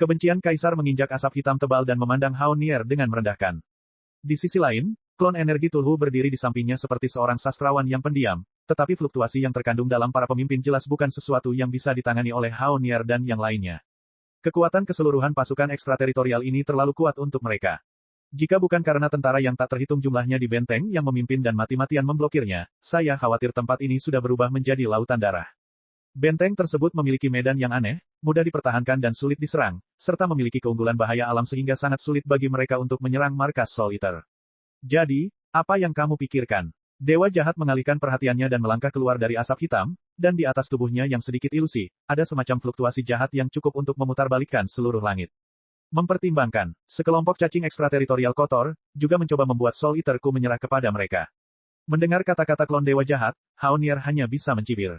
Kebencian Kaisar menginjak asap hitam tebal dan memandang Hao Nier dengan merendahkan. Di sisi lain, klon energi Tulhu berdiri di sampingnya seperti seorang sastrawan yang pendiam, tetapi fluktuasi yang terkandung dalam para pemimpin jelas bukan sesuatu yang bisa ditangani oleh Hao Nier dan yang lainnya. Kekuatan keseluruhan pasukan ekstrateritorial ini terlalu kuat untuk mereka. Jika bukan karena tentara yang tak terhitung jumlahnya di benteng yang memimpin dan mati-matian memblokirnya, saya khawatir tempat ini sudah berubah menjadi lautan darah. Benteng tersebut memiliki medan yang aneh, mudah dipertahankan dan sulit diserang, serta memiliki keunggulan bahaya alam sehingga sangat sulit bagi mereka untuk menyerang markas Soul Eater. Jadi, apa yang kamu pikirkan? Dewa jahat mengalihkan perhatiannya dan melangkah keluar dari asap hitam, dan di atas tubuhnya yang sedikit ilusi, ada semacam fluktuasi jahat yang cukup untuk memutarbalikkan seluruh langit. Mempertimbangkan, sekelompok cacing ekstrateritorial kotor, juga mencoba membuat Soul Eater-ku menyerah kepada mereka. Mendengar kata-kata klon dewa jahat, Hao Nier hanya bisa mencibir.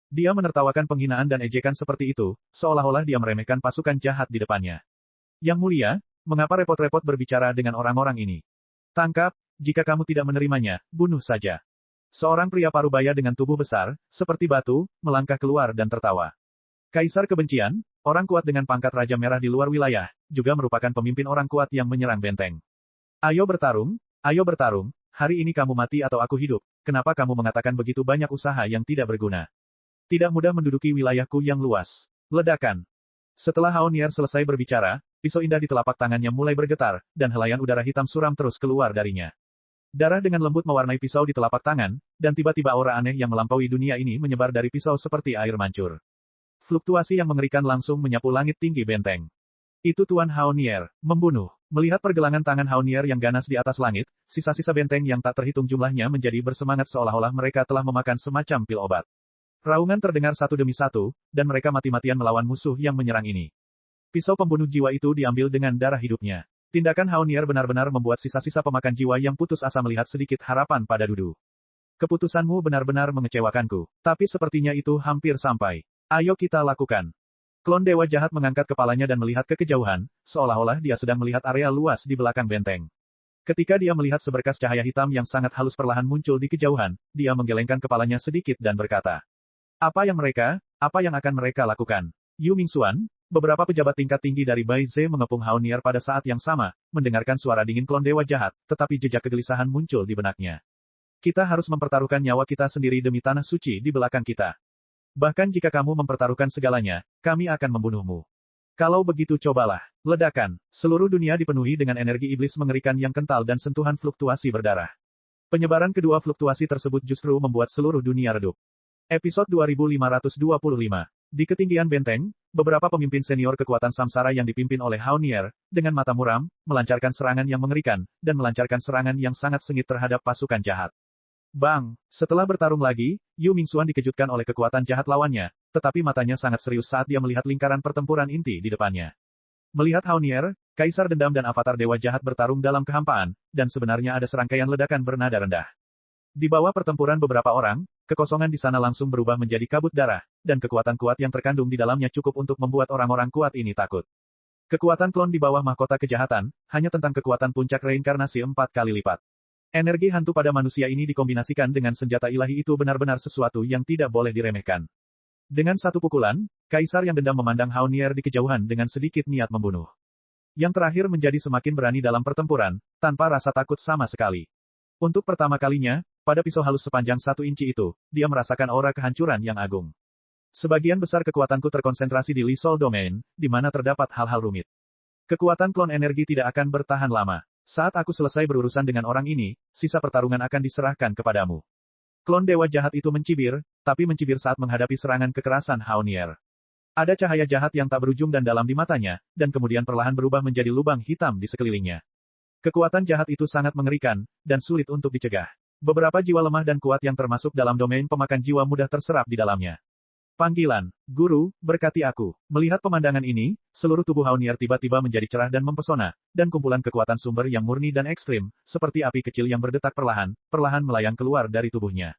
Dia menertawakan penghinaan dan ejekan seperti itu, seolah-olah dia meremehkan pasukan jahat di depannya. Yang mulia, mengapa repot-repot berbicara dengan orang-orang ini? Tangkap, jika kamu tidak menerimanya, bunuh saja. Seorang pria parubaya dengan tubuh besar, seperti batu, melangkah keluar dan tertawa. Kaisar Kebencian, orang kuat dengan pangkat Raja Merah di luar wilayah, juga merupakan pemimpin orang kuat yang menyerang benteng. Ayo bertarung, hari ini kamu mati atau aku hidup, kenapa kamu mengatakan begitu banyak usaha yang tidak berguna? Tidak mudah menduduki wilayahku yang luas. Ledakan. Setelah Hao Nier selesai berbicara, pisau indah di telapak tangannya mulai bergetar, dan helaian udara hitam suram terus keluar darinya. Darah dengan lembut mewarnai pisau di telapak tangan, dan tiba-tiba aura aneh yang melampaui dunia ini menyebar dari pisau seperti air mancur. Fluktuasi yang mengerikan langsung menyapu langit tinggi benteng. Itu Tuan Hao Nier, membunuh. Melihat pergelangan tangan Hao Nier yang ganas di atas langit, sisa-sisa benteng yang tak terhitung jumlahnya menjadi bersemangat seolah-olah mereka telah memakan semacam pil obat. Raungan terdengar satu demi satu, dan mereka mati-matian melawan musuh yang menyerang ini. Pisau pembunuh jiwa itu diambil dengan darah hidupnya. Tindakan Hao Nier benar-benar membuat sisa-sisa pemakan jiwa yang putus asa melihat sedikit harapan pada Dudu. Keputusanmu benar-benar mengecewakanku, tapi sepertinya itu hampir sampai. Ayo kita lakukan. Klon dewa jahat mengangkat kepalanya dan melihat ke kejauhan, seolah-olah dia sedang melihat area luas di belakang benteng. Ketika dia melihat seberkas cahaya hitam yang sangat halus perlahan muncul di kejauhan, dia menggelengkan kepalanya sedikit dan berkata, apa yang akan mereka lakukan? Yu Mingxuan, beberapa pejabat tingkat tinggi dari Bai Ze mengepung Hao Nier pada saat yang sama, mendengarkan suara dingin klon dewa jahat, tetapi jejak kegelisahan muncul di benaknya. Kita harus mempertaruhkan nyawa kita sendiri demi tanah suci di belakang kita. Bahkan jika kamu mempertaruhkan segalanya, kami akan membunuhmu. Kalau begitu cobalah. Ledakan. Seluruh dunia dipenuhi dengan energi iblis mengerikan yang kental dan sentuhan fluktuasi berdarah. Penyebaran kedua fluktuasi tersebut justru membuat seluruh dunia redup. Episode 2525. Di ketinggian benteng, beberapa pemimpin senior kekuatan samsara yang dipimpin oleh Hao Nier, dengan mata muram, melancarkan serangan yang mengerikan, dan melancarkan serangan yang sangat sengit terhadap pasukan jahat. Bang! Setelah bertarung lagi, Yu Mingxuan dikejutkan oleh kekuatan jahat lawannya, tetapi matanya sangat serius saat dia melihat lingkaran pertempuran inti di depannya. Melihat Hao Nier, Kaisar Dendam dan Avatar Dewa Jahat bertarung dalam kehampaan, dan sebenarnya ada serangkaian ledakan bernada rendah. Di bawah pertempuran beberapa orang, kekosongan di sana langsung berubah menjadi kabut darah, dan kekuatan kuat yang terkandung di dalamnya cukup untuk membuat orang-orang kuat ini takut. Kekuatan klon di bawah mahkota kejahatan, hanya tentang kekuatan puncak reinkarnasi 4 kali lipat. Energi hantu pada manusia ini dikombinasikan dengan senjata ilahi itu benar-benar sesuatu yang tidak boleh diremehkan. Dengan satu pukulan, Kaisar yang dendam memandang Hao Nier di kejauhan dengan sedikit niat membunuh. Yang terakhir menjadi semakin berani dalam pertempuran, tanpa rasa takut sama sekali. Untuk pertama kalinya, pada pisau halus sepanjang 1 inci itu, dia merasakan aura kehancuran yang agung. Sebagian besar kekuatanku terkonsentrasi di Li Sol Domain, di mana terdapat hal-hal rumit. Kekuatan klon energi tidak akan bertahan lama. Saat aku selesai berurusan dengan orang ini, sisa pertarungan akan diserahkan kepadamu. Klon dewa jahat itu mencibir, tapi mencibir saat menghadapi serangan kekerasan Hao Nier. Ada cahaya jahat yang tak berujung dan dalam di matanya, dan kemudian perlahan berubah menjadi lubang hitam di sekelilingnya. Kekuatan jahat itu sangat mengerikan, dan sulit untuk dicegah. Beberapa jiwa lemah dan kuat yang termasuk dalam domain pemakan jiwa mudah terserap di dalamnya. Panggilan, Guru, berkati aku. Melihat pemandangan ini, seluruh tubuh Hao Nier tiba-tiba menjadi cerah dan mempesona, dan kumpulan kekuatan sumber yang murni dan ekstrim, seperti api kecil yang berdetak perlahan melayang keluar dari tubuhnya.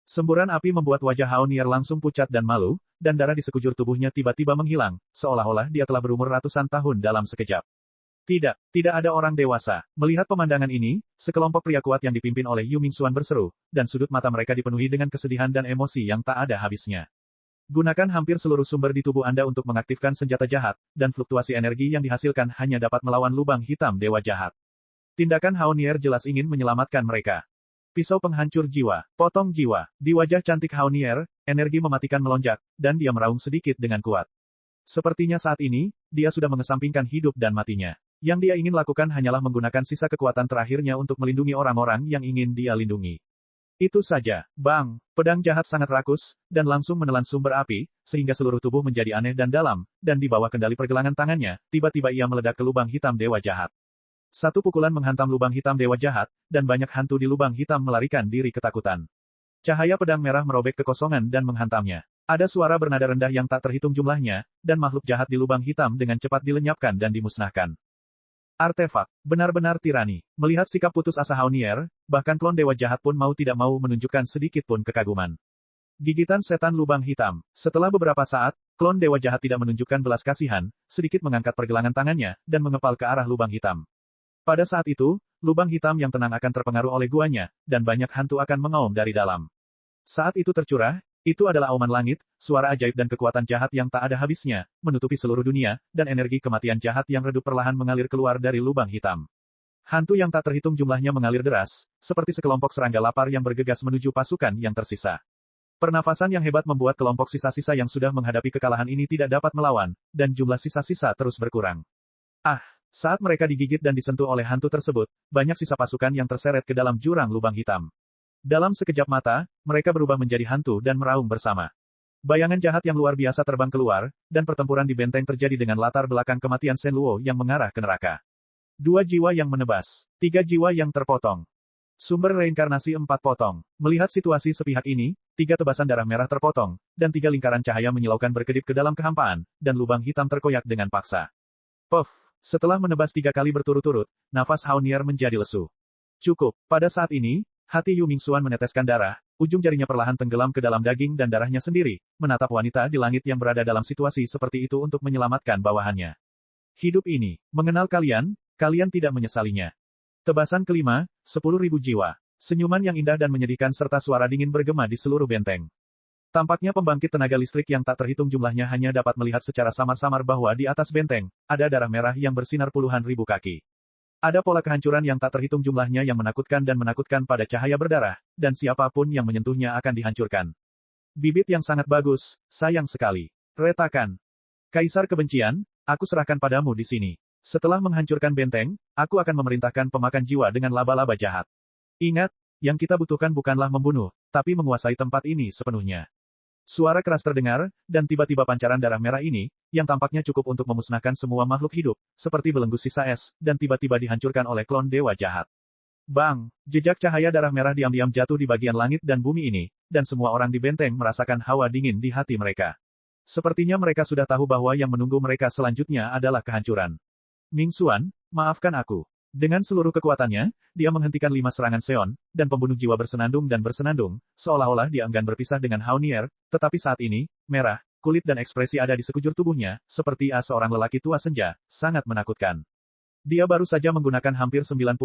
Semburan api membuat wajah Hao Nier langsung pucat dan malu, dan darah di sekujur tubuhnya tiba-tiba menghilang, seolah-olah dia telah berumur ratusan tahun dalam sekejap. Tidak ada orang dewasa. Melihat pemandangan ini, sekelompok pria kuat yang dipimpin oleh Yu Mingxuan berseru, dan sudut mata mereka dipenuhi dengan kesedihan dan emosi yang tak ada habisnya. Gunakan hampir seluruh sumber di tubuh Anda untuk mengaktifkan senjata jahat, dan fluktuasi energi yang dihasilkan hanya dapat melawan lubang hitam dewa jahat. Tindakan Haonier jelas ingin menyelamatkan mereka. Pisau penghancur jiwa, potong jiwa. Di wajah cantik Haonier, energi mematikan melonjak, dan dia meraung sedikit dengan kuat. Sepertinya saat ini, dia sudah mengesampingkan hidup dan matinya. Yang dia ingin lakukan hanyalah menggunakan sisa kekuatan terakhirnya untuk melindungi orang-orang yang ingin dia lindungi. Itu saja. Bang, pedang jahat sangat rakus, dan langsung menelan sumber api, sehingga seluruh tubuh menjadi aneh dan dalam, dan di bawah kendali pergelangan tangannya, tiba-tiba ia meledak ke lubang hitam dewa jahat. Satu pukulan menghantam lubang hitam dewa jahat, dan banyak hantu di lubang hitam melarikan diri ketakutan. Cahaya pedang merah merobek kekosongan dan menghantamnya. Ada suara bernada rendah yang tak terhitung jumlahnya, dan makhluk jahat di lubang hitam dengan cepat dilenyapkan dan dimusnahkan. Artefak, benar-benar tirani. Melihat sikap putus asa Haonier, bahkan klon dewa jahat pun mau tidak mau menunjukkan sedikit pun kekaguman. Gigitan setan lubang hitam. Setelah beberapa saat, klon dewa jahat tidak menunjukkan belas kasihan, sedikit mengangkat pergelangan tangannya, dan mengepal ke arah lubang hitam. Pada saat itu, lubang hitam yang tenang akan terpengaruh oleh guanya, dan banyak hantu akan mengaum dari dalam. Saat itu tercurah, itu adalah auman langit, suara ajaib dan kekuatan jahat yang tak ada habisnya, menutupi seluruh dunia, dan energi kematian jahat yang redup perlahan mengalir keluar dari lubang hitam. Hantu yang tak terhitung jumlahnya mengalir deras, seperti sekelompok serangga lapar yang bergegas menuju pasukan yang tersisa. Pernafasan yang hebat membuat kelompok sisa-sisa yang sudah menghadapi kekalahan ini tidak dapat melawan, dan jumlah sisa-sisa terus berkurang. Saat mereka digigit dan disentuh oleh hantu tersebut, banyak sisa pasukan yang terseret ke dalam jurang lubang hitam. Dalam sekejap mata, mereka berubah menjadi hantu dan meraung bersama. Bayangan jahat yang luar biasa terbang keluar, dan pertempuran di benteng terjadi dengan latar belakang kematian Shen Luo yang mengarah ke neraka. 2 jiwa yang menebas, 3 jiwa yang terpotong. Sumber reinkarnasi 4 potong. Melihat situasi sepihak ini, 3 tebasan darah merah terpotong, dan 3 lingkaran cahaya menyilaukan berkedip ke dalam kehampaan, dan lubang hitam terkoyak dengan paksa. Puff! Setelah menebas 3 kali berturut-turut, nafas Haonier menjadi lesu. Cukup. Pada saat ini, hati Yu Mingxuan meneteskan darah, ujung jarinya perlahan tenggelam ke dalam daging dan darahnya sendiri, menatap wanita di langit yang berada dalam situasi seperti itu untuk menyelamatkan bawahannya. Hidup ini, mengenal kalian, kalian tidak menyesalinya. Tebasan kelima, 10.000 jiwa. Senyuman yang indah dan menyedihkan serta suara dingin bergema di seluruh benteng. Tampaknya pembangkit tenaga listrik yang tak terhitung jumlahnya hanya dapat melihat secara samar-samar bahwa di atas benteng, ada darah merah yang bersinar puluhan ribu kaki. Ada pola kehancuran yang tak terhitung jumlahnya yang menakutkan pada cahaya berdarah, dan siapapun yang menyentuhnya akan dihancurkan. Bibit yang sangat bagus, sayang sekali. Retakan. Kaisar kebencian, aku serahkan padamu di sini. Setelah menghancurkan benteng, aku akan memerintahkan pemakan jiwa dengan laba-laba jahat. Ingat, yang kita butuhkan bukanlah membunuh, tapi menguasai tempat ini sepenuhnya. Suara keras terdengar, dan tiba-tiba pancaran darah merah ini, yang tampaknya cukup untuk memusnahkan semua makhluk hidup, seperti belenggu sisa es, dan tiba-tiba dihancurkan oleh klon dewa jahat. Bang! Jejak cahaya darah merah diam-diam jatuh di bagian langit dan bumi ini, dan semua orang di benteng merasakan hawa dingin di hati mereka. Sepertinya mereka sudah tahu bahwa yang menunggu mereka selanjutnya adalah kehancuran. Mingxuan, maafkan aku. Dengan seluruh kekuatannya, dia menghentikan 5 serangan Seon, dan pembunuh jiwa bersenandung, seolah-olah dia enggan berpisah dengan Haonier, tetapi saat ini, merah, kulit dan ekspresi ada di sekujur tubuhnya, seperti seorang lelaki tua senja, sangat menakutkan. Dia baru saja menggunakan hampir 90%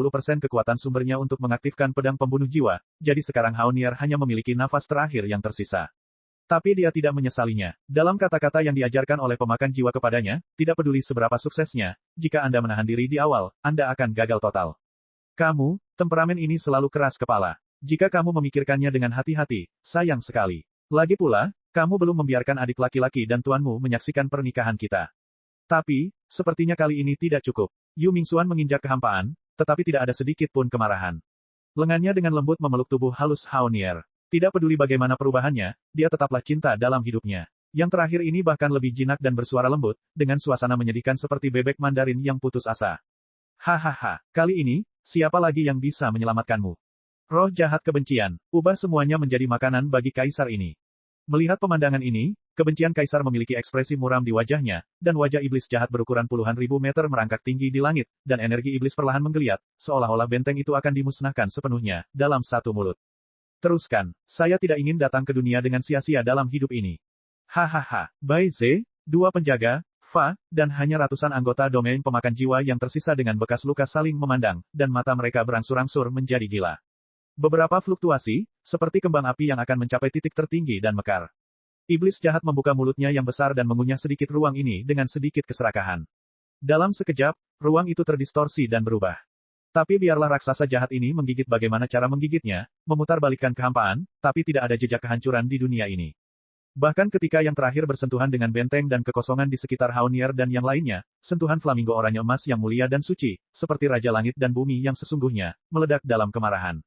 kekuatan sumbernya untuk mengaktifkan pedang pembunuh jiwa, jadi sekarang Haonier hanya memiliki nafas terakhir yang tersisa. Tapi dia tidak menyesalinya. Dalam kata-kata yang diajarkan oleh pemakan jiwa kepadanya, tidak peduli seberapa suksesnya, jika Anda menahan diri di awal, Anda akan gagal total. Kamu, temperamen ini selalu keras kepala. Jika kamu memikirkannya dengan hati-hati, sayang sekali. Lagi pula, kamu belum membiarkan adik laki-laki dan tuanmu menyaksikan pernikahan kita. Tapi, sepertinya kali ini tidak cukup. Yu Mingxuan menginjak kehampaan, tetapi tidak ada sedikit pun kemarahan. Lengannya dengan lembut memeluk tubuh halus Haonier. Tidak peduli bagaimana perubahannya, dia tetaplah cinta dalam hidupnya. Yang terakhir ini bahkan lebih jinak dan bersuara lembut, dengan suasana menyedihkan seperti bebek Mandarin yang putus asa. Hahaha, kali ini, siapa lagi yang bisa menyelamatkanmu? Roh jahat kebencian, ubah semuanya menjadi makanan bagi kaisar ini. Melihat pemandangan ini, kebencian kaisar memiliki ekspresi muram di wajahnya, dan wajah iblis jahat berukuran puluhan ribu meter merangkak tinggi di langit, dan energi iblis perlahan menggeliat, seolah-olah benteng itu akan dimusnahkan sepenuhnya, dalam satu mulut. Teruskan, saya tidak ingin datang ke dunia dengan sia-sia dalam hidup ini. Hahaha, Bai Ze, 2 penjaga, Fa, dan hanya ratusan anggota domain pemakan jiwa yang tersisa dengan bekas luka saling memandang, dan mata mereka berangsur-angsur menjadi gila. Beberapa fluktuasi, seperti kembang api yang akan mencapai titik tertinggi dan mekar. Iblis jahat membuka mulutnya yang besar dan mengunyah sedikit ruang ini dengan sedikit keserakahan. Dalam sekejap, ruang itu terdistorsi dan berubah. Tapi biarlah raksasa jahat ini menggigit bagaimana cara menggigitnya, memutarbalikkan kehampaan, tapi tidak ada jejak kehancuran di dunia ini. Bahkan ketika yang terakhir bersentuhan dengan benteng dan kekosongan di sekitar Haunier dan yang lainnya, sentuhan flamingo oranye emas yang mulia dan suci, seperti Raja Langit dan Bumi yang sesungguhnya, meledak dalam kemarahan.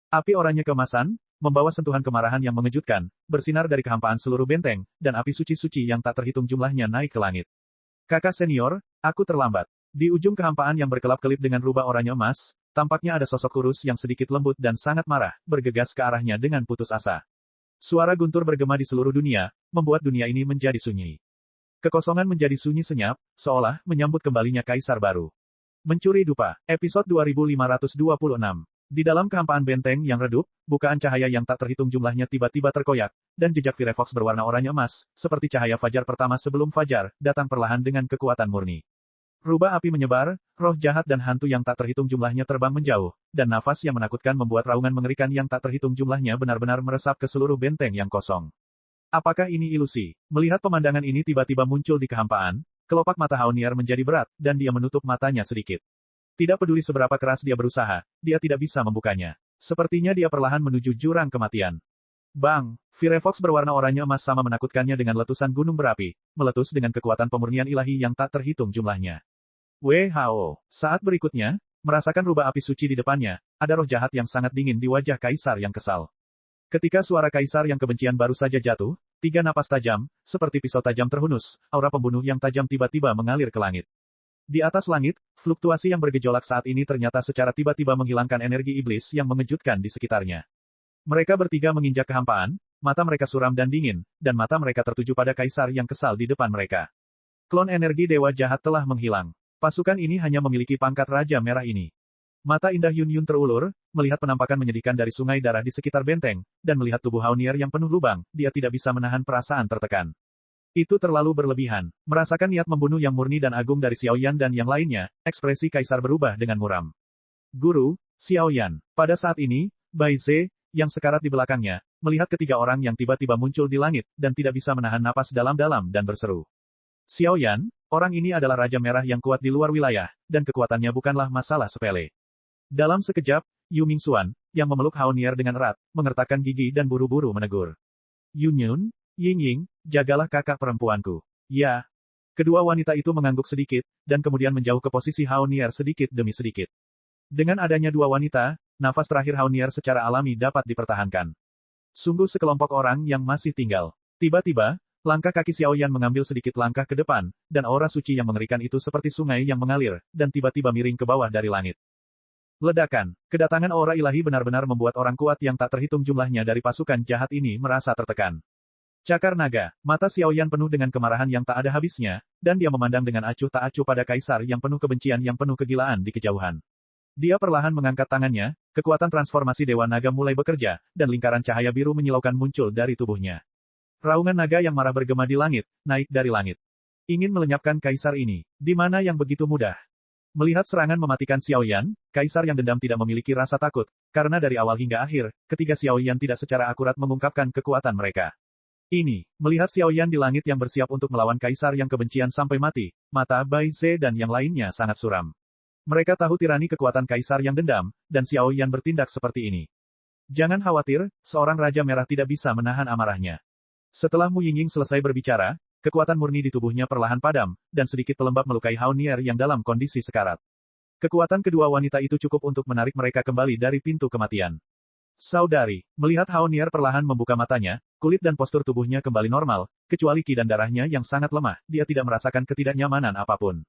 Api oranye keemasan, membawa sentuhan kemarahan yang mengejutkan, bersinar dari kehampaan seluruh benteng, dan api suci-suci yang tak terhitung jumlahnya naik ke langit. Kakak senior, aku terlambat. Di ujung kehampaan yang berkelap-kelip dengan rubah oranye emas, tampaknya ada sosok kurus yang sedikit lembut dan sangat marah, bergegas ke arahnya dengan putus asa. Suara guntur bergema di seluruh dunia, membuat dunia ini menjadi sunyi. Kekosongan menjadi sunyi senyap, seolah menyambut kembalinya kaisar baru. Mencuri dupa, episode 2526. Di dalam kehampaan benteng yang redup, bukaan cahaya yang tak terhitung jumlahnya tiba-tiba terkoyak, dan jejak Firefox berwarna oranye emas, seperti cahaya fajar pertama sebelum fajar, datang perlahan dengan kekuatan murni. Rubah api menyebar, roh jahat dan hantu yang tak terhitung jumlahnya terbang menjauh, dan nafas yang menakutkan membuat raungan mengerikan yang tak terhitung jumlahnya benar-benar meresap ke seluruh benteng yang kosong. Apakah ini ilusi? Melihat pemandangan ini tiba-tiba muncul di kehampaan, kelopak mata Haunier menjadi berat, dan dia menutup matanya sedikit. Tidak peduli seberapa keras dia berusaha, dia tidak bisa membukanya. Sepertinya dia perlahan menuju jurang kematian. Bang! Firefox berwarna oranye emas sama menakutkannya dengan letusan gunung berapi, meletus dengan kekuatan pemurnian ilahi yang tak terhitung jumlahnya. WHO. Saat berikutnya, merasakan rubah api suci di depannya, ada roh jahat yang sangat dingin di wajah kaisar yang kesal. Ketika suara kaisar yang kebencian baru saja jatuh, 3 napas tajam, seperti pisau tajam terhunus, aura pembunuh yang tajam tiba-tiba mengalir ke langit. Di atas langit, fluktuasi yang bergejolak saat ini ternyata secara tiba-tiba menghilangkan energi iblis yang mengejutkan di sekitarnya. Mereka bertiga menginjak kehampaan, mata mereka suram dan dingin, dan mata mereka tertuju pada kaisar yang kesal di depan mereka. Klon energi dewa jahat telah menghilang. Pasukan ini hanya memiliki pangkat Raja Merah ini. Mata indah Yun Yun terulur, melihat penampakan menyedihkan dari sungai darah di sekitar benteng, dan melihat tubuh Haunier yang penuh lubang, dia tidak bisa menahan perasaan tertekan. Itu terlalu berlebihan. Merasakan niat membunuh yang murni dan agung dari Xiaoyan dan yang lainnya, ekspresi kaisar berubah dengan muram. Guru, Xiaoyan. Pada saat ini, Bai Ze, yang sekarat di belakangnya, melihat ketiga orang yang tiba-tiba muncul di langit, dan tidak bisa menahan napas dalam-dalam dan berseru. Xiaoyan, orang ini adalah Raja Merah yang kuat di luar wilayah, dan kekuatannya bukanlah masalah sepele. Dalam sekejap, Yu Mingxuan, yang memeluk Haunier dengan erat, mengertakkan gigi dan buru-buru menegur. Yun Yun, Ying Ying, jagalah kakak perempuanku. Ya. Kedua wanita itu mengangguk sedikit, dan kemudian menjauh ke posisi Haunier sedikit demi sedikit. Dengan adanya dua wanita, nafas terakhir Haunier secara alami dapat dipertahankan. Sungguh sekelompok orang yang masih tinggal. Tiba-tiba, langkah kaki Xiaoyan mengambil sedikit langkah ke depan, dan aura suci yang mengerikan itu seperti sungai yang mengalir, dan tiba-tiba miring ke bawah dari langit. Ledakan. Kedatangan aura ilahi benar-benar membuat orang kuat yang tak terhitung jumlahnya dari pasukan jahat ini merasa tertekan. Cakar naga. Mata Xiaoyan penuh dengan kemarahan yang tak ada habisnya, dan dia memandang dengan acuh tak acuh pada kaisar yang penuh kebencian yang penuh kegilaan di kejauhan. Dia perlahan mengangkat tangannya, kekuatan transformasi Dewa Naga mulai bekerja, dan lingkaran cahaya biru menyilaukan muncul dari tubuhnya. Raungan naga yang marah bergema di langit, naik dari langit. Ingin melenyapkan kaisar ini. Di mana yang begitu mudah? Melihat serangan mematikan Xiaoyan, kaisar yang dendam tidak memiliki rasa takut, karena dari awal hingga akhir, ketiga Xiaoyan tidak secara akurat mengungkapkan kekuatan mereka. Ini, melihat Xiaoyan di langit yang bersiap untuk melawan kaisar yang kebencian sampai mati, mata Bai Ze dan yang lainnya sangat suram. Mereka tahu tirani kekuatan kaisar yang dendam, dan Xiaoyan bertindak seperti ini. Jangan khawatir, seorang Raja Merah tidak bisa menahan amarahnya. Setelah Mu Yingying selesai berbicara, kekuatan murni di tubuhnya perlahan padam, dan sedikit pelembab melukai Haunier yang dalam kondisi sekarat. Kekuatan kedua wanita itu cukup untuk menarik mereka kembali dari pintu kematian. Saudari, melihat Haunier perlahan membuka matanya, kulit dan postur tubuhnya kembali normal, kecuali ki dan darahnya yang sangat lemah, dia tidak merasakan ketidaknyamanan apapun.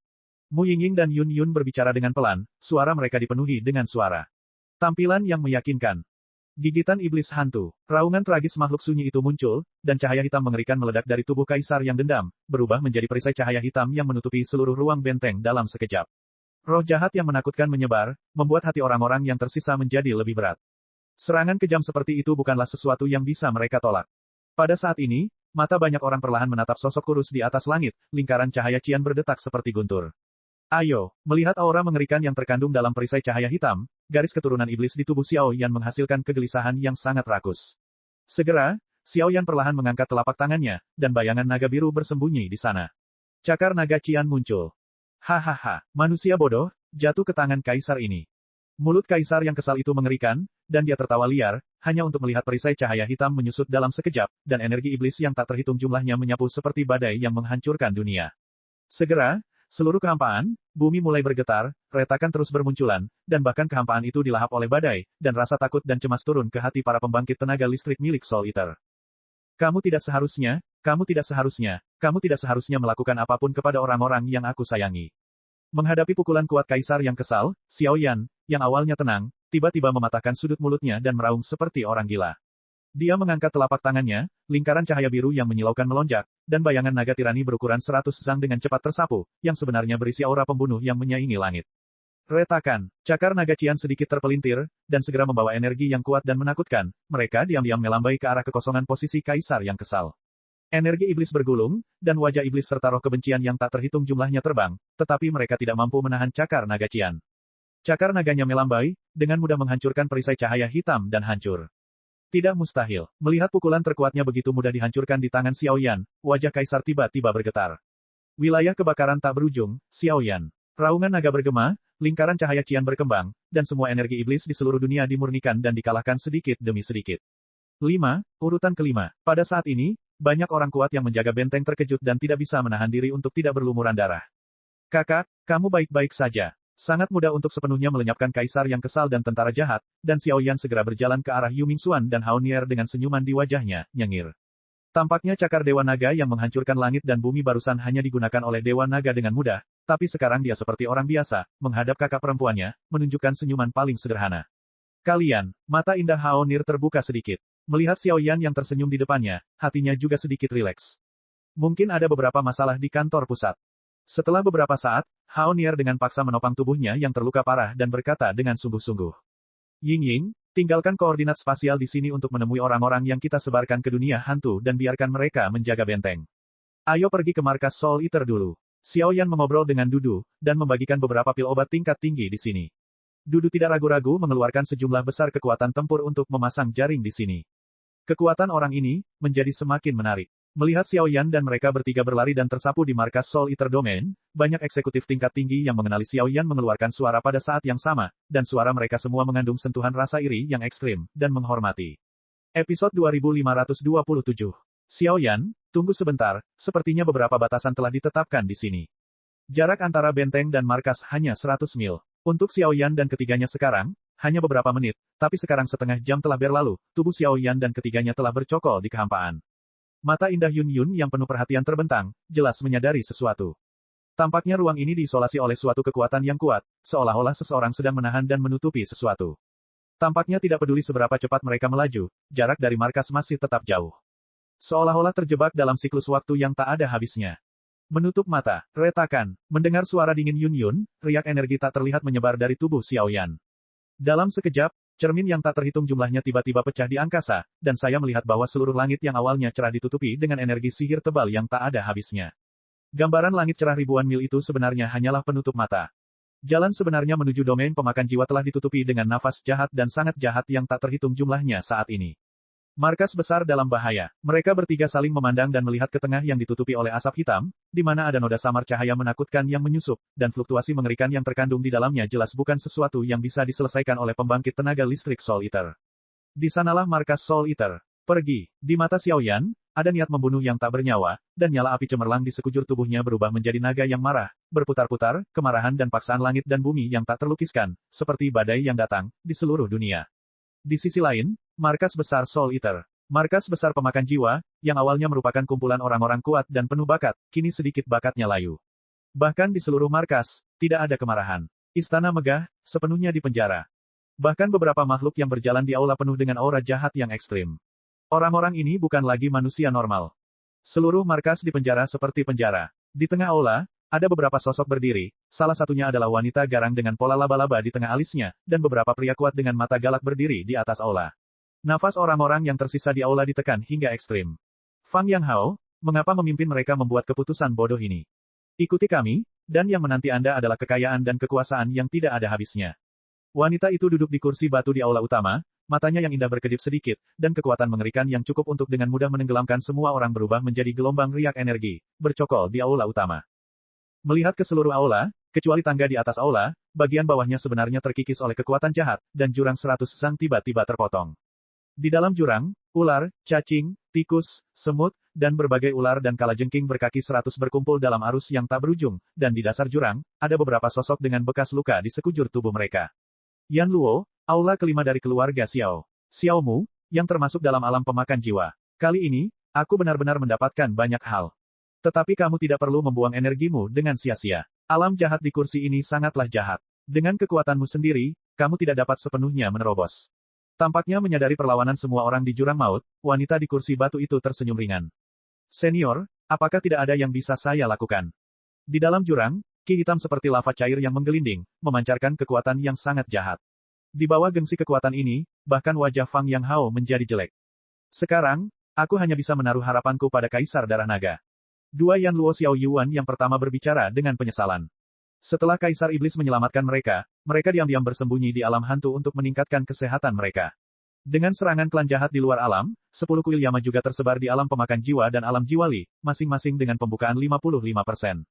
Mu Yingying dan Yun Yun berbicara dengan pelan, suara mereka dipenuhi dengan suara. Tampilan yang meyakinkan. Gigitan iblis hantu. Raungan tragis makhluk sunyi itu muncul, dan cahaya hitam mengerikan meledak dari tubuh kaisar yang dendam, berubah menjadi perisai cahaya hitam yang menutupi seluruh ruang benteng dalam sekejap. Roh jahat yang menakutkan menyebar, membuat hati orang-orang yang tersisa menjadi lebih berat. Serangan kejam seperti itu bukanlah sesuatu yang bisa mereka tolak. Pada saat ini, mata banyak orang perlahan menatap sosok kurus di atas langit, lingkaran cahaya cian berdetak seperti guntur. Ayo, melihat aura mengerikan yang terkandung dalam perisai cahaya hitam, garis keturunan iblis di tubuh Xiao Yan menghasilkan kegelisahan yang sangat rakus. Segera, Xiao Yan perlahan mengangkat telapak tangannya, dan bayangan naga biru bersembunyi di sana. Cakar naga cian muncul. Hahaha, manusia bodoh, jatuh ke tangan kaisar ini. Mulut kaisar yang kesal itu mengerikan, dan dia tertawa liar, hanya untuk melihat perisai cahaya hitam menyusut dalam sekejap, dan energi iblis yang tak terhitung jumlahnya menyapu seperti badai yang menghancurkan dunia. Segera, seluruh kehampaan, bumi mulai bergetar, retakan terus bermunculan, dan bahkan kehampaan itu dilahap oleh badai, dan rasa takut dan cemas turun ke hati para pembangkit tenaga listrik milik Soul Eater. Kamu tidak seharusnya melakukan apapun kepada orang-orang yang aku sayangi. Menghadapi pukulan kuat kaisar yang kesal, Xiao Yan, yang awalnya tenang, tiba-tiba mematahkan sudut mulutnya dan meraung seperti orang gila. Dia mengangkat telapak tangannya, lingkaran cahaya biru yang menyilaukan melonjak, dan bayangan naga tirani berukuran 100 zang dengan cepat tersapu, yang sebenarnya berisi aura pembunuh yang menyaingi langit. Retakan, cakar naga cian sedikit terpelintir, dan segera membawa energi yang kuat dan menakutkan, mereka diam-diam melambai ke arah kekosongan posisi kaisar yang kesal. Energi iblis bergulung, dan wajah iblis serta roh kebencian yang tak terhitung jumlahnya terbang, tetapi mereka tidak mampu menahan cakar naga cian. Cakar naganya melambai, dengan mudah menghancurkan perisai cahaya hitam dan hancur. Tidak mustahil, melihat pukulan terkuatnya begitu mudah dihancurkan di tangan Xiao Yan, wajah kaisar tiba-tiba bergetar. Wilayah kebakaran tak berujung, Xiao Yan. Raungan naga bergema, lingkaran cahaya cian berkembang, dan semua energi iblis di seluruh dunia dimurnikan dan dikalahkan sedikit demi sedikit. 5. Urutan kelima. Pada saat ini, banyak orang kuat yang menjaga benteng terkejut dan tidak bisa menahan diri untuk tidak berlumuran darah. Kakak, kamu baik-baik saja. Sangat mudah untuk sepenuhnya melenyapkan kaisar yang kesal dan tentara jahat, dan Xiao Yan segera berjalan ke arah Yu Mingxuan dan Hao Nier dengan senyuman di wajahnya, nyengir. Tampaknya cakar Dewa Naga yang menghancurkan langit dan bumi barusan hanya digunakan oleh Dewa Naga dengan mudah, tapi sekarang dia seperti orang biasa, menghadap kakak perempuannya, menunjukkan senyuman paling sederhana. Kalian, mata indah Hao Nier terbuka sedikit. Melihat Xiao Yan yang tersenyum di depannya, hatinya juga sedikit rileks. Mungkin ada beberapa masalah di kantor pusat. Setelah beberapa saat, Hao Nier dengan paksa menopang tubuhnya yang terluka parah dan berkata dengan sungguh-sungguh. Ying, tinggalkan koordinat spasial di sini untuk menemui orang-orang yang kita sebarkan ke dunia hantu dan biarkan mereka menjaga benteng. Ayo pergi ke markas Soul Eater dulu. Xiao Yan mengobrol dengan Dudu, dan membagikan beberapa pil obat tingkat tinggi di sini. Dudu tidak ragu-ragu mengeluarkan sejumlah besar kekuatan tempur untuk memasang jaring di sini. Kekuatan orang ini menjadi semakin menarik. Melihat Xiao Yan dan mereka bertiga berlari dan tersapu di markas Soul Eater Domain, banyak eksekutif tingkat tinggi yang mengenali Xiao Yan mengeluarkan suara pada saat yang sama, dan suara mereka semua mengandung sentuhan rasa iri yang ekstrim, dan menghormati. Episode 2527. Xiao Yan, tunggu sebentar, sepertinya beberapa batasan telah ditetapkan di sini. Jarak antara benteng dan markas hanya 100 mil. Untuk Xiao Yan dan ketiganya sekarang, hanya beberapa menit, tapi sekarang setengah jam telah berlalu, tubuh Xiao Yan dan ketiganya telah bercokol di kehampaan. Mata indah Yun Yun yang penuh perhatian terbentang, jelas menyadari sesuatu. Tampaknya ruang ini diisolasi oleh suatu kekuatan yang kuat, seolah-olah seseorang sedang menahan dan menutupi sesuatu. Tampaknya tidak peduli seberapa cepat mereka melaju, jarak dari markas masih tetap jauh. Seolah-olah terjebak dalam siklus waktu yang tak ada habisnya. Menutup mata, retakan, mendengar suara dingin Yun Yun, riak energi tak terlihat menyebar dari tubuh Xiao Yan. Dalam sekejap, cermin yang tak terhitung jumlahnya tiba-tiba pecah di angkasa, dan saya melihat bahwa seluruh langit yang awalnya cerah ditutupi dengan energi sihir tebal yang tak ada habisnya. Gambaran langit cerah ribuan mil itu sebenarnya hanyalah penutup mata. Jalan sebenarnya menuju domain pemakan jiwa telah ditutupi dengan nafas jahat dan sangat jahat yang tak terhitung jumlahnya saat ini. Markas besar dalam bahaya. Mereka bertiga saling memandang dan melihat ke tengah yang ditutupi oleh asap hitam, di mana ada noda samar cahaya menakutkan yang menyusup, dan fluktuasi mengerikan yang terkandung di dalamnya jelas bukan sesuatu yang bisa diselesaikan oleh pembangkit tenaga listrik Soul Eater. Di sanalah markas Soul Eater. Pergi. Di mata Xiao Yan, ada niat membunuh yang tak bernyawa, dan nyala api cemerlang di sekujur tubuhnya berubah menjadi naga yang marah, berputar-putar, kemarahan dan paksaan langit dan bumi yang tak terlukiskan, seperti badai yang datang, di seluruh dunia. Di sisi lain, markas besar Soul Eater. Markas besar pemakan jiwa, yang awalnya merupakan kumpulan orang-orang kuat dan penuh bakat, kini sedikit bakatnya layu. Bahkan di seluruh markas, tidak ada kemarahan. Istana megah, sepenuhnya di penjara. Bahkan beberapa makhluk yang berjalan di aula penuh dengan aura jahat yang ekstrim. Orang-orang ini bukan lagi manusia normal. Seluruh markas di penjara seperti penjara. Di tengah aula, ada beberapa sosok berdiri, salah satunya adalah wanita garang dengan pola laba-laba di tengah alisnya, dan beberapa pria kuat dengan mata galak berdiri di atas aula. Nafas orang-orang yang tersisa di aula ditekan hingga ekstrim. Fang Yang Hao, mengapa memimpin mereka membuat keputusan bodoh ini? Ikuti kami, dan yang menanti Anda adalah kekayaan dan kekuasaan yang tidak ada habisnya. Wanita itu duduk di kursi batu di aula utama, matanya yang indah berkedip sedikit, dan kekuatan mengerikan yang cukup untuk dengan mudah menenggelamkan semua orang berubah menjadi gelombang riak energi, bercokol di aula utama. Melihat ke seluruh aula, kecuali tangga di atas aula, bagian bawahnya sebenarnya terkikis oleh kekuatan jahat, dan jurang 100 sang tiba-tiba terpotong. Di dalam jurang, ular, cacing, tikus, semut, dan berbagai ular dan kalajengking berkaki 100 berkumpul dalam arus yang tak berujung, dan di dasar jurang, ada beberapa sosok dengan bekas luka di sekujur tubuh mereka. Yan Luo, aula kelima dari keluarga Xiao. Xiao Mu, yang termasuk dalam alam pemakan jiwa. Kali ini, aku benar-benar mendapatkan banyak hal. Tetapi kamu tidak perlu membuang energimu dengan sia-sia. Alam jahat di kursi ini sangatlah jahat. Dengan kekuatanmu sendiri, kamu tidak dapat sepenuhnya menerobos. Tampaknya menyadari perlawanan semua orang di jurang maut, wanita di kursi batu itu tersenyum ringan. Senior, apakah tidak ada yang bisa saya lakukan? Di dalam jurang, ki hitam seperti lava cair yang menggelinding, memancarkan kekuatan yang sangat jahat. Di bawah gengsi kekuatan ini, bahkan wajah Fang Yang Hao menjadi jelek. Sekarang, aku hanya bisa menaruh harapanku pada Kaisar Darah Naga. Dua Yan Luo Xiao Yuan yang pertama berbicara dengan penyesalan. Setelah Kaisar Iblis menyelamatkan mereka, mereka diam-diam bersembunyi di alam hantu untuk meningkatkan kesehatan mereka. Dengan serangan klan jahat di luar alam, 10 kuil Yama juga tersebar di alam pemakan jiwa dan alam jiwali, masing-masing dengan pembukaan 55%.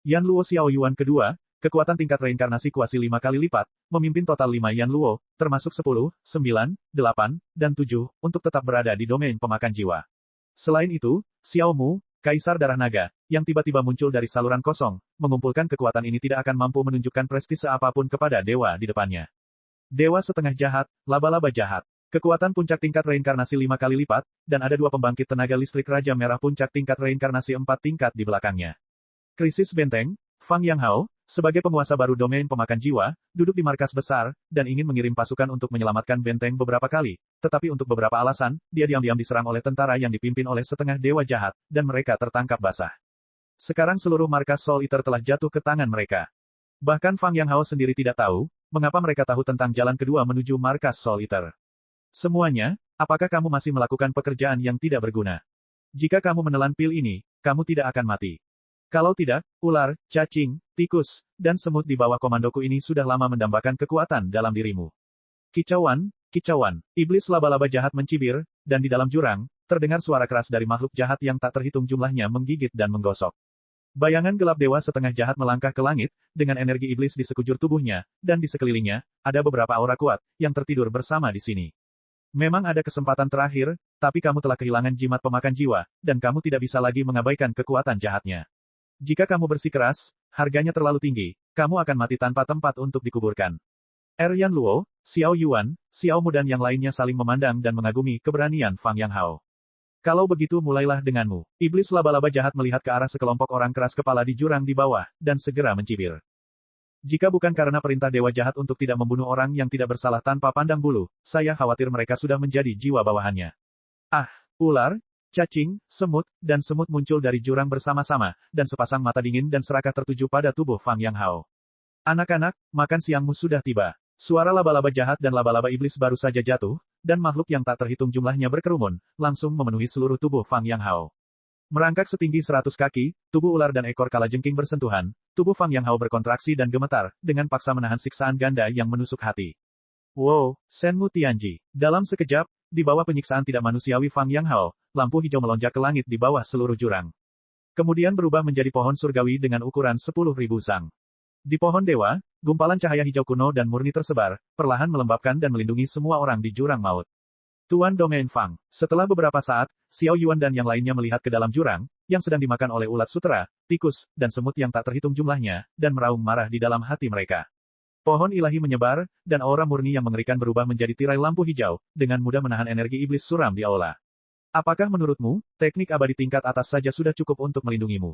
Yan Luo Xiao Yuan kedua, kekuatan tingkat reinkarnasi kuasi 5 kali lipat, memimpin total 5 Yan Luo, termasuk 10, 9, 8, dan 7, untuk tetap berada di domain pemakan jiwa. Selain itu, Xiao Mu, Kaisar Darah Naga, yang tiba-tiba muncul dari saluran kosong, mengumpulkan kekuatan ini tidak akan mampu menunjukkan prestise apapun kepada dewa di depannya. Dewa setengah jahat, laba-laba jahat. Kekuatan puncak tingkat reinkarnasi 5 kali lipat, dan ada 2 pembangkit tenaga listrik Raja Merah puncak tingkat reinkarnasi 4 tingkat di belakangnya. Krisis benteng, Fang Yang Hao, sebagai penguasa baru domain pemakan jiwa, duduk di markas besar, dan ingin mengirim pasukan untuk menyelamatkan benteng beberapa kali, tetapi untuk beberapa alasan, dia diam-diam diserang oleh tentara yang dipimpin oleh setengah dewa jahat, dan mereka tertangkap basah. Sekarang seluruh markas Soul Eater telah jatuh ke tangan mereka. Bahkan Fang Yang Hao sendiri tidak tahu, mengapa mereka tahu tentang jalan kedua menuju markas Soul Eater. Semuanya, apakah kamu masih melakukan pekerjaan yang tidak berguna? Jika kamu menelan pil ini, kamu tidak akan mati. Kalau tidak, ular, cacing, tikus, dan semut di bawah komandoku ini sudah lama mendambakan kekuatan dalam dirimu. Kicauan, kicauan, iblis laba-laba jahat mencibir, dan di dalam jurang, terdengar suara keras dari makhluk jahat yang tak terhitung jumlahnya menggigit dan menggosok. Bayangan gelap dewa setengah jahat melangkah ke langit, dengan energi iblis di sekujur tubuhnya, dan di sekelilingnya, ada beberapa aura kuat, yang tertidur bersama di sini. Memang ada kesempatan terakhir, tapi kamu telah kehilangan jimat pemakan jiwa, dan kamu tidak bisa lagi mengabaikan kekuatan jahatnya. Jika kamu bersikeras, harganya terlalu tinggi, kamu akan mati tanpa tempat untuk dikuburkan. Yan Luo, Xiao Yuan, Xiao Mu dan yang lainnya saling memandang dan mengagumi keberanian Fang Yang Hao. Kalau begitu mulailah denganmu. Iblis laba-laba jahat melihat ke arah sekelompok orang keras kepala di jurang di bawah, dan segera mencibir. Jika bukan karena perintah dewa jahat untuk tidak membunuh orang yang tidak bersalah tanpa pandang bulu, saya khawatir mereka sudah menjadi jiwa bawahannya. Ah, ular, cacing, semut, dan semut muncul dari jurang bersama-sama, dan sepasang mata dingin dan serakah tertuju pada tubuh Fang Yang Hao. Anak-anak, makan siangmu sudah tiba. Suara laba-laba jahat dan laba-laba iblis baru saja jatuh, dan makhluk yang tak terhitung jumlahnya berkerumun, langsung memenuhi seluruh tubuh Fang Yang Hao. Merangkak setinggi 100 kaki, tubuh ular dan ekor kalajengking bersentuhan, tubuh Fang Yang Hao berkontraksi dan gemetar, dengan paksa menahan siksaan ganda yang menusuk hati. Wow, Senmu Tianji. Dalam sekejap, di bawah penyiksaan tidak manusiawi Fang Yang Hao, lampu hijau melonjak ke langit di bawah seluruh jurang. Kemudian berubah menjadi pohon surgawi dengan ukuran 10.000 sang. Di pohon dewa, gumpalan cahaya hijau kuno dan murni tersebar, perlahan melembabkan dan melindungi semua orang di jurang maut. Tuan Domain Fang. Setelah beberapa saat, Xiao Yuan dan yang lainnya melihat ke dalam jurang, yang sedang dimakan oleh ulat sutera, tikus, dan semut yang tak terhitung jumlahnya, dan meraung marah di dalam hati mereka. Pohon ilahi menyebar, dan aura murni yang mengerikan berubah menjadi tirai lampu hijau, dengan mudah menahan energi iblis suram di aula. Apakah menurutmu, teknik abadi tingkat atas saja sudah cukup untuk melindungimu?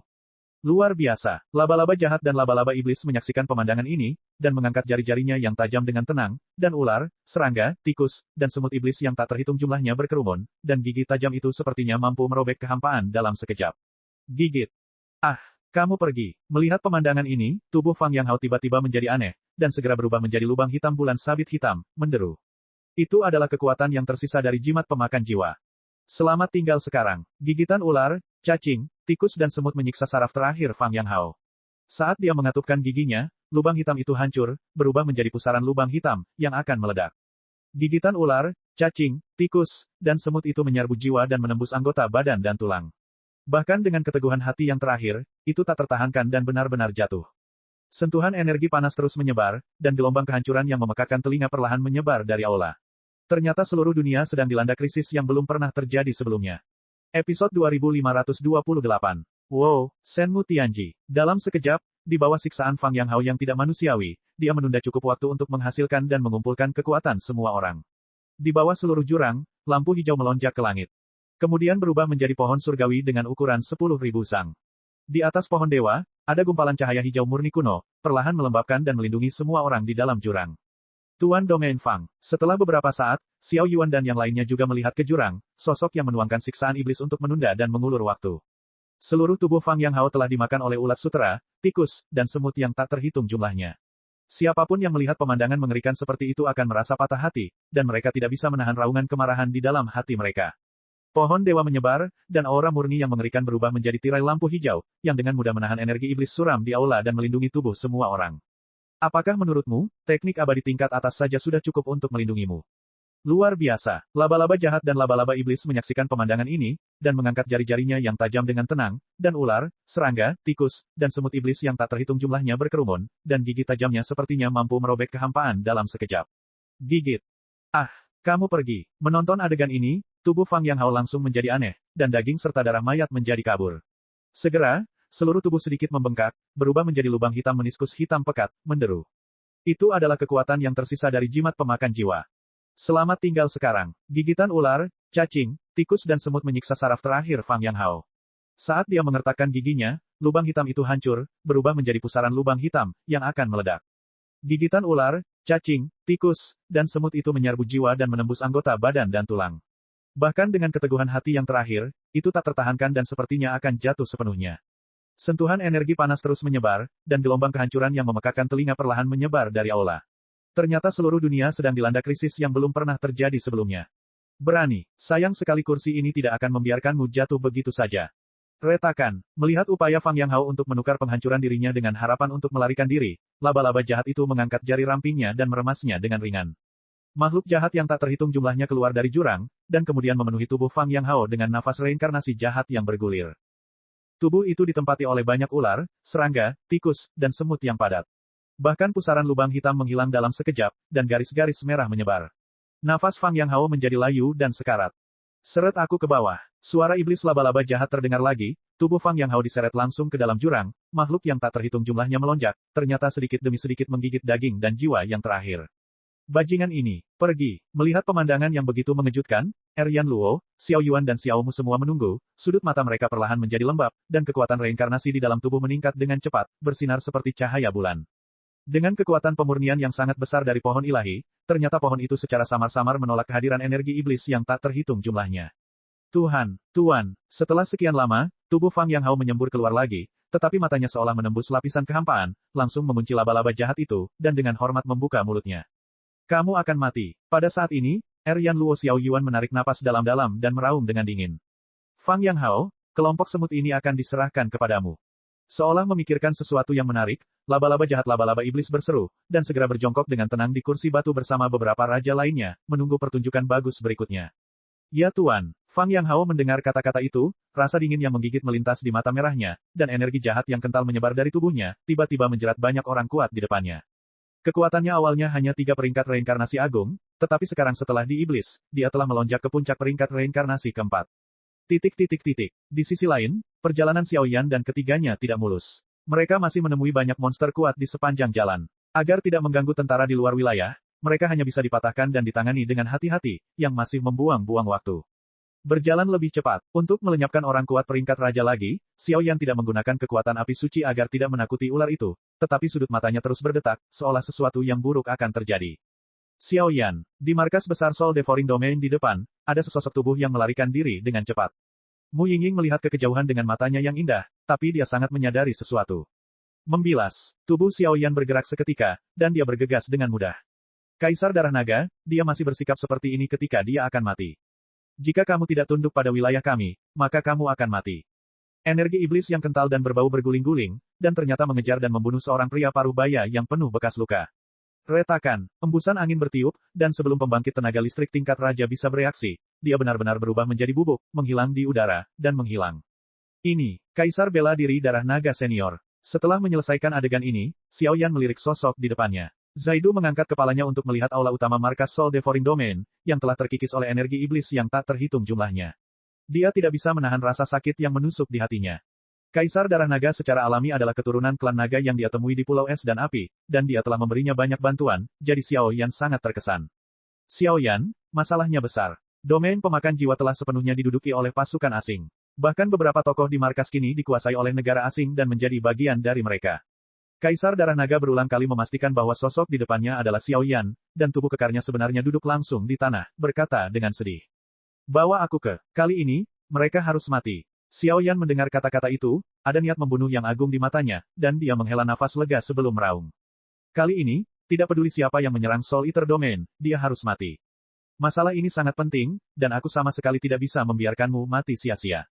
Luar biasa. Laba-laba jahat dan laba-laba iblis menyaksikan pemandangan ini, dan mengangkat jari-jarinya yang tajam dengan tenang, dan ular, serangga, tikus, dan semut iblis yang tak terhitung jumlahnya berkerumun, dan gigi tajam itu sepertinya mampu merobek kehampaan dalam sekejap. Gigit. Ah, kamu pergi. Melihat pemandangan ini, tubuh Fang Yang Hao tiba-tiba menjadi aneh, dan segera berubah menjadi lubang hitam bulan sabit hitam, menderu. Itu adalah kekuatan yang tersisa dari jimat pemakan jiwa. Selamat tinggal sekarang. Gigitan ular, cacing, tikus dan semut menyiksa saraf terakhir Fang Yang Hao. Saat dia mengatupkan giginya, lubang hitam itu hancur, berubah menjadi pusaran lubang hitam, yang akan meledak. Gigitan ular, cacing, tikus, dan semut itu menyerbu jiwa dan menembus anggota badan dan tulang. Bahkan dengan keteguhan hati yang terakhir, itu tak tertahankan dan benar-benar jatuh. Sentuhan energi panas terus menyebar, dan gelombang kehancuran yang memekakkan telinga perlahan menyebar dari aula. Ternyata seluruh dunia sedang dilanda krisis yang belum pernah terjadi sebelumnya. Episode 2528. Wow, Shenmu Tianji. Dalam sekejap, di bawah siksaan Fang Yang Hao yang tidak manusiawi, dia menunda cukup waktu untuk menghasilkan dan mengumpulkan kekuatan semua orang. Di bawah seluruh jurang, lampu hijau melonjak ke langit. Kemudian berubah menjadi pohon surgawi dengan ukuran 10.000 sang. Di atas pohon dewa, ada gumpalan cahaya hijau murni kuno, perlahan melembabkan dan melindungi semua orang di dalam jurang. Tuan Domain Fang. Setelah beberapa saat, Xiao Yuan dan yang lainnya juga melihat ke jurang, sosok yang menuangkan siksaan iblis untuk menunda dan mengulur waktu. Seluruh tubuh Fang Yang Hao telah dimakan oleh ulat sutera, tikus, dan semut yang tak terhitung jumlahnya. Siapapun yang melihat pemandangan mengerikan seperti itu akan merasa patah hati, dan mereka tidak bisa menahan raungan kemarahan di dalam hati mereka. Pohon dewa menyebar, dan aura murni yang mengerikan berubah menjadi tirai lampu hijau, yang dengan mudah menahan energi iblis suram di aula dan melindungi tubuh semua orang. Apakah menurutmu, teknik abadi tingkat atas saja sudah cukup untuk melindungimu? Luar biasa. Laba-laba jahat dan laba-laba iblis menyaksikan pemandangan ini, dan mengangkat jari-jarinya yang tajam dengan tenang, dan ular, serangga, tikus, dan semut iblis yang tak terhitung jumlahnya berkerumun, dan gigi tajamnya sepertinya mampu merobek kehampaan dalam sekejap. Gigit. Ah, kamu pergi. Menonton adegan ini, tubuh Fang Yang Hao langsung menjadi aneh, dan daging serta darah mayat menjadi kabur. Segera, seluruh tubuh sedikit membengkak, berubah menjadi lubang hitam meniskus hitam pekat, menderu. Itu adalah kekuatan yang tersisa dari jimat pemakan jiwa. Selamat tinggal sekarang. Gigitan ular, cacing, tikus dan semut menyiksa saraf terakhir Fang Yang Hao. Saat dia mengertakkan giginya, lubang hitam itu hancur, berubah menjadi pusaran lubang hitam, yang akan meledak. Gigitan ular, cacing, tikus, dan semut itu menyerbu jiwa dan menembus anggota badan dan tulang. Bahkan dengan keteguhan hati yang terakhir, itu tak tertahankan dan sepertinya akan jatuh sepenuhnya. Sentuhan energi panas terus menyebar, dan gelombang kehancuran yang memekakkan telinga perlahan menyebar dari aula. Ternyata seluruh dunia sedang dilanda krisis yang belum pernah terjadi sebelumnya. Berani, sayang sekali kursi ini tidak akan membiarkanmu jatuh begitu saja. Retakan, melihat upaya Fang Yang Hao untuk menukar penghancuran dirinya dengan harapan untuk melarikan diri, laba-laba jahat itu mengangkat jari rampingnya dan meremasnya dengan ringan. Makhluk jahat yang tak terhitung jumlahnya keluar dari jurang, dan kemudian memenuhi tubuh Fang Yang Hao dengan nafas reinkarnasi jahat yang bergulir. Tubuh itu ditempati oleh banyak ular, serangga, tikus, dan semut yang padat. Bahkan pusaran lubang hitam menghilang dalam sekejap, dan garis-garis merah menyebar. Nafas Fang Yang Hao menjadi layu dan sekarat. Seret aku ke bawah. Suara iblis laba-laba jahat terdengar lagi, tubuh Fang Yang Hao diseret langsung ke dalam jurang, makhluk yang tak terhitung jumlahnya melonjak, ternyata sedikit demi sedikit menggigit daging dan jiwa yang terakhir. Bajingan ini, pergi. Melihat pemandangan yang begitu mengejutkan, Yan Luo, Xiao Yuan dan Xiao Mu semua menunggu, sudut mata mereka perlahan menjadi lembab, dan kekuatan reinkarnasi di dalam tubuh meningkat dengan cepat, bersinar seperti cahaya bulan. Dengan kekuatan pemurnian yang sangat besar dari pohon ilahi, ternyata pohon itu secara samar-samar menolak kehadiran energi iblis yang tak terhitung jumlahnya. Tuhan, setelah sekian lama, tubuh Fang Yang Hao menyembur keluar lagi, tetapi matanya seolah menembus lapisan kehampaan, langsung mengunci laba-laba jahat itu, dan dengan hormat membuka mulutnya. Kamu akan mati. Pada saat ini, Yan Luo Xiao Yuan menarik napas dalam-dalam dan meraung dengan dingin. Fang Yang Hao, kelompok semut ini akan diserahkan kepadamu. Seolah memikirkan sesuatu yang menarik, laba-laba jahat laba-laba iblis berseru, dan segera berjongkok dengan tenang di kursi batu bersama beberapa raja lainnya, menunggu pertunjukan bagus berikutnya. Ya Tuan, Fang Yang Hao mendengar kata-kata itu, rasa dingin yang menggigit melintas di mata merahnya, dan energi jahat yang kental menyebar dari tubuhnya, tiba-tiba menjerat banyak orang kuat di depannya. Kekuatannya awalnya hanya 3 peringkat reinkarnasi agung, tetapi sekarang setelah di iblis, dia telah melonjak ke puncak peringkat reinkarnasi keempat. Di sisi lain, perjalanan Xiao Yan dan ketiganya tidak mulus. Mereka masih menemui banyak monster kuat di sepanjang jalan. Agar tidak mengganggu tentara di luar wilayah, mereka hanya bisa dipatahkan dan ditangani dengan hati-hati, yang masih membuang-buang waktu. Berjalan lebih cepat. Untuk melenyapkan orang kuat peringkat raja lagi, Xiao Yan tidak menggunakan kekuatan api suci agar tidak menakuti ular itu, tetapi sudut matanya terus berdetak, seolah sesuatu yang buruk akan terjadi. Xiao Yan, di markas besar Soul Devouring Domain di depan, ada sesosok tubuh yang melarikan diri dengan cepat. Mu Yingying melihat ke kejauhan dengan matanya yang indah, tapi dia sangat menyadari sesuatu. Membilas, tubuh Xiao Yan bergerak seketika, dan dia bergegas dengan mudah. Kaisar Darah Naga, dia masih bersikap seperti ini ketika dia akan mati. Jika kamu tidak tunduk pada wilayah kami, maka kamu akan mati. Energi iblis yang kental dan berbau berguling-guling, dan ternyata mengejar dan membunuh seorang pria paruh baya yang penuh bekas luka. Retakan, embusan angin bertiup, dan sebelum pembangkit tenaga listrik tingkat raja bisa bereaksi, dia benar-benar berubah menjadi bubuk, menghilang di udara, dan menghilang. Ini, Kaisar bela diri darah naga senior. Setelah menyelesaikan adegan ini, Xiao Yan melirik sosok di depannya. Zaidu mengangkat kepalanya untuk melihat aula utama markas Soul Devouring Domain, yang telah terkikis oleh energi iblis yang tak terhitung jumlahnya. Dia tidak bisa menahan rasa sakit yang menusuk di hatinya. Kaisar Darah Naga secara alami adalah keturunan klan naga yang dia temui di Pulau Es dan Api, dan dia telah memberinya banyak bantuan, jadi Xiao Yan sangat terkesan. Xiao Yan, masalahnya besar. Domain pemakan jiwa telah sepenuhnya diduduki oleh pasukan asing. Bahkan beberapa tokoh di markas kini dikuasai oleh negara asing dan menjadi bagian dari mereka. Kaisar Darah Naga berulang kali memastikan bahwa sosok di depannya adalah Xiao Yan, dan tubuh kekarnya sebenarnya duduk langsung di tanah, berkata dengan sedih. Bawa aku ke. Kali ini, mereka harus mati. Xiao Yan mendengar kata-kata itu, ada niat membunuh yang agung di matanya, dan dia menghela nafas lega sebelum meraung. Kali ini, tidak peduli siapa yang menyerang Soul Eater Domain, dia harus mati. Masalah ini sangat penting, dan aku sama sekali tidak bisa membiarkanmu mati sia-sia.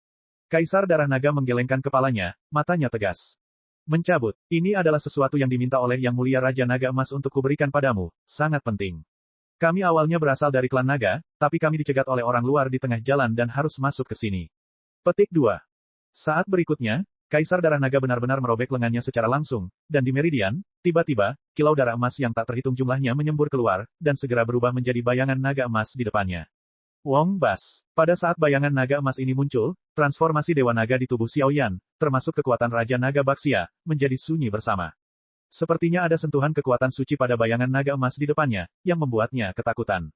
Kaisar Darah Naga menggelengkan kepalanya, matanya tegas. Mencabut, ini adalah sesuatu yang diminta oleh Yang Mulia Raja Naga Emas untuk kuberikan padamu, sangat penting. Kami awalnya berasal dari klan naga, tapi kami dicegat oleh orang luar di tengah jalan dan harus masuk ke sini. Petik 2. Saat berikutnya, Kaisar Darah Naga benar-benar merobek lengannya secara langsung, dan di Meridian, tiba-tiba, kilau darah emas yang tak terhitung jumlahnya menyembur keluar, dan segera berubah menjadi bayangan naga emas di depannya. Wong Bas. Pada saat bayangan naga emas ini muncul, transformasi Dewa Naga di tubuh Xiao Yan, termasuk kekuatan Raja Naga Baxia, menjadi sunyi bersama. Sepertinya ada sentuhan kekuatan suci pada bayangan naga emas di depannya, yang membuatnya ketakutan.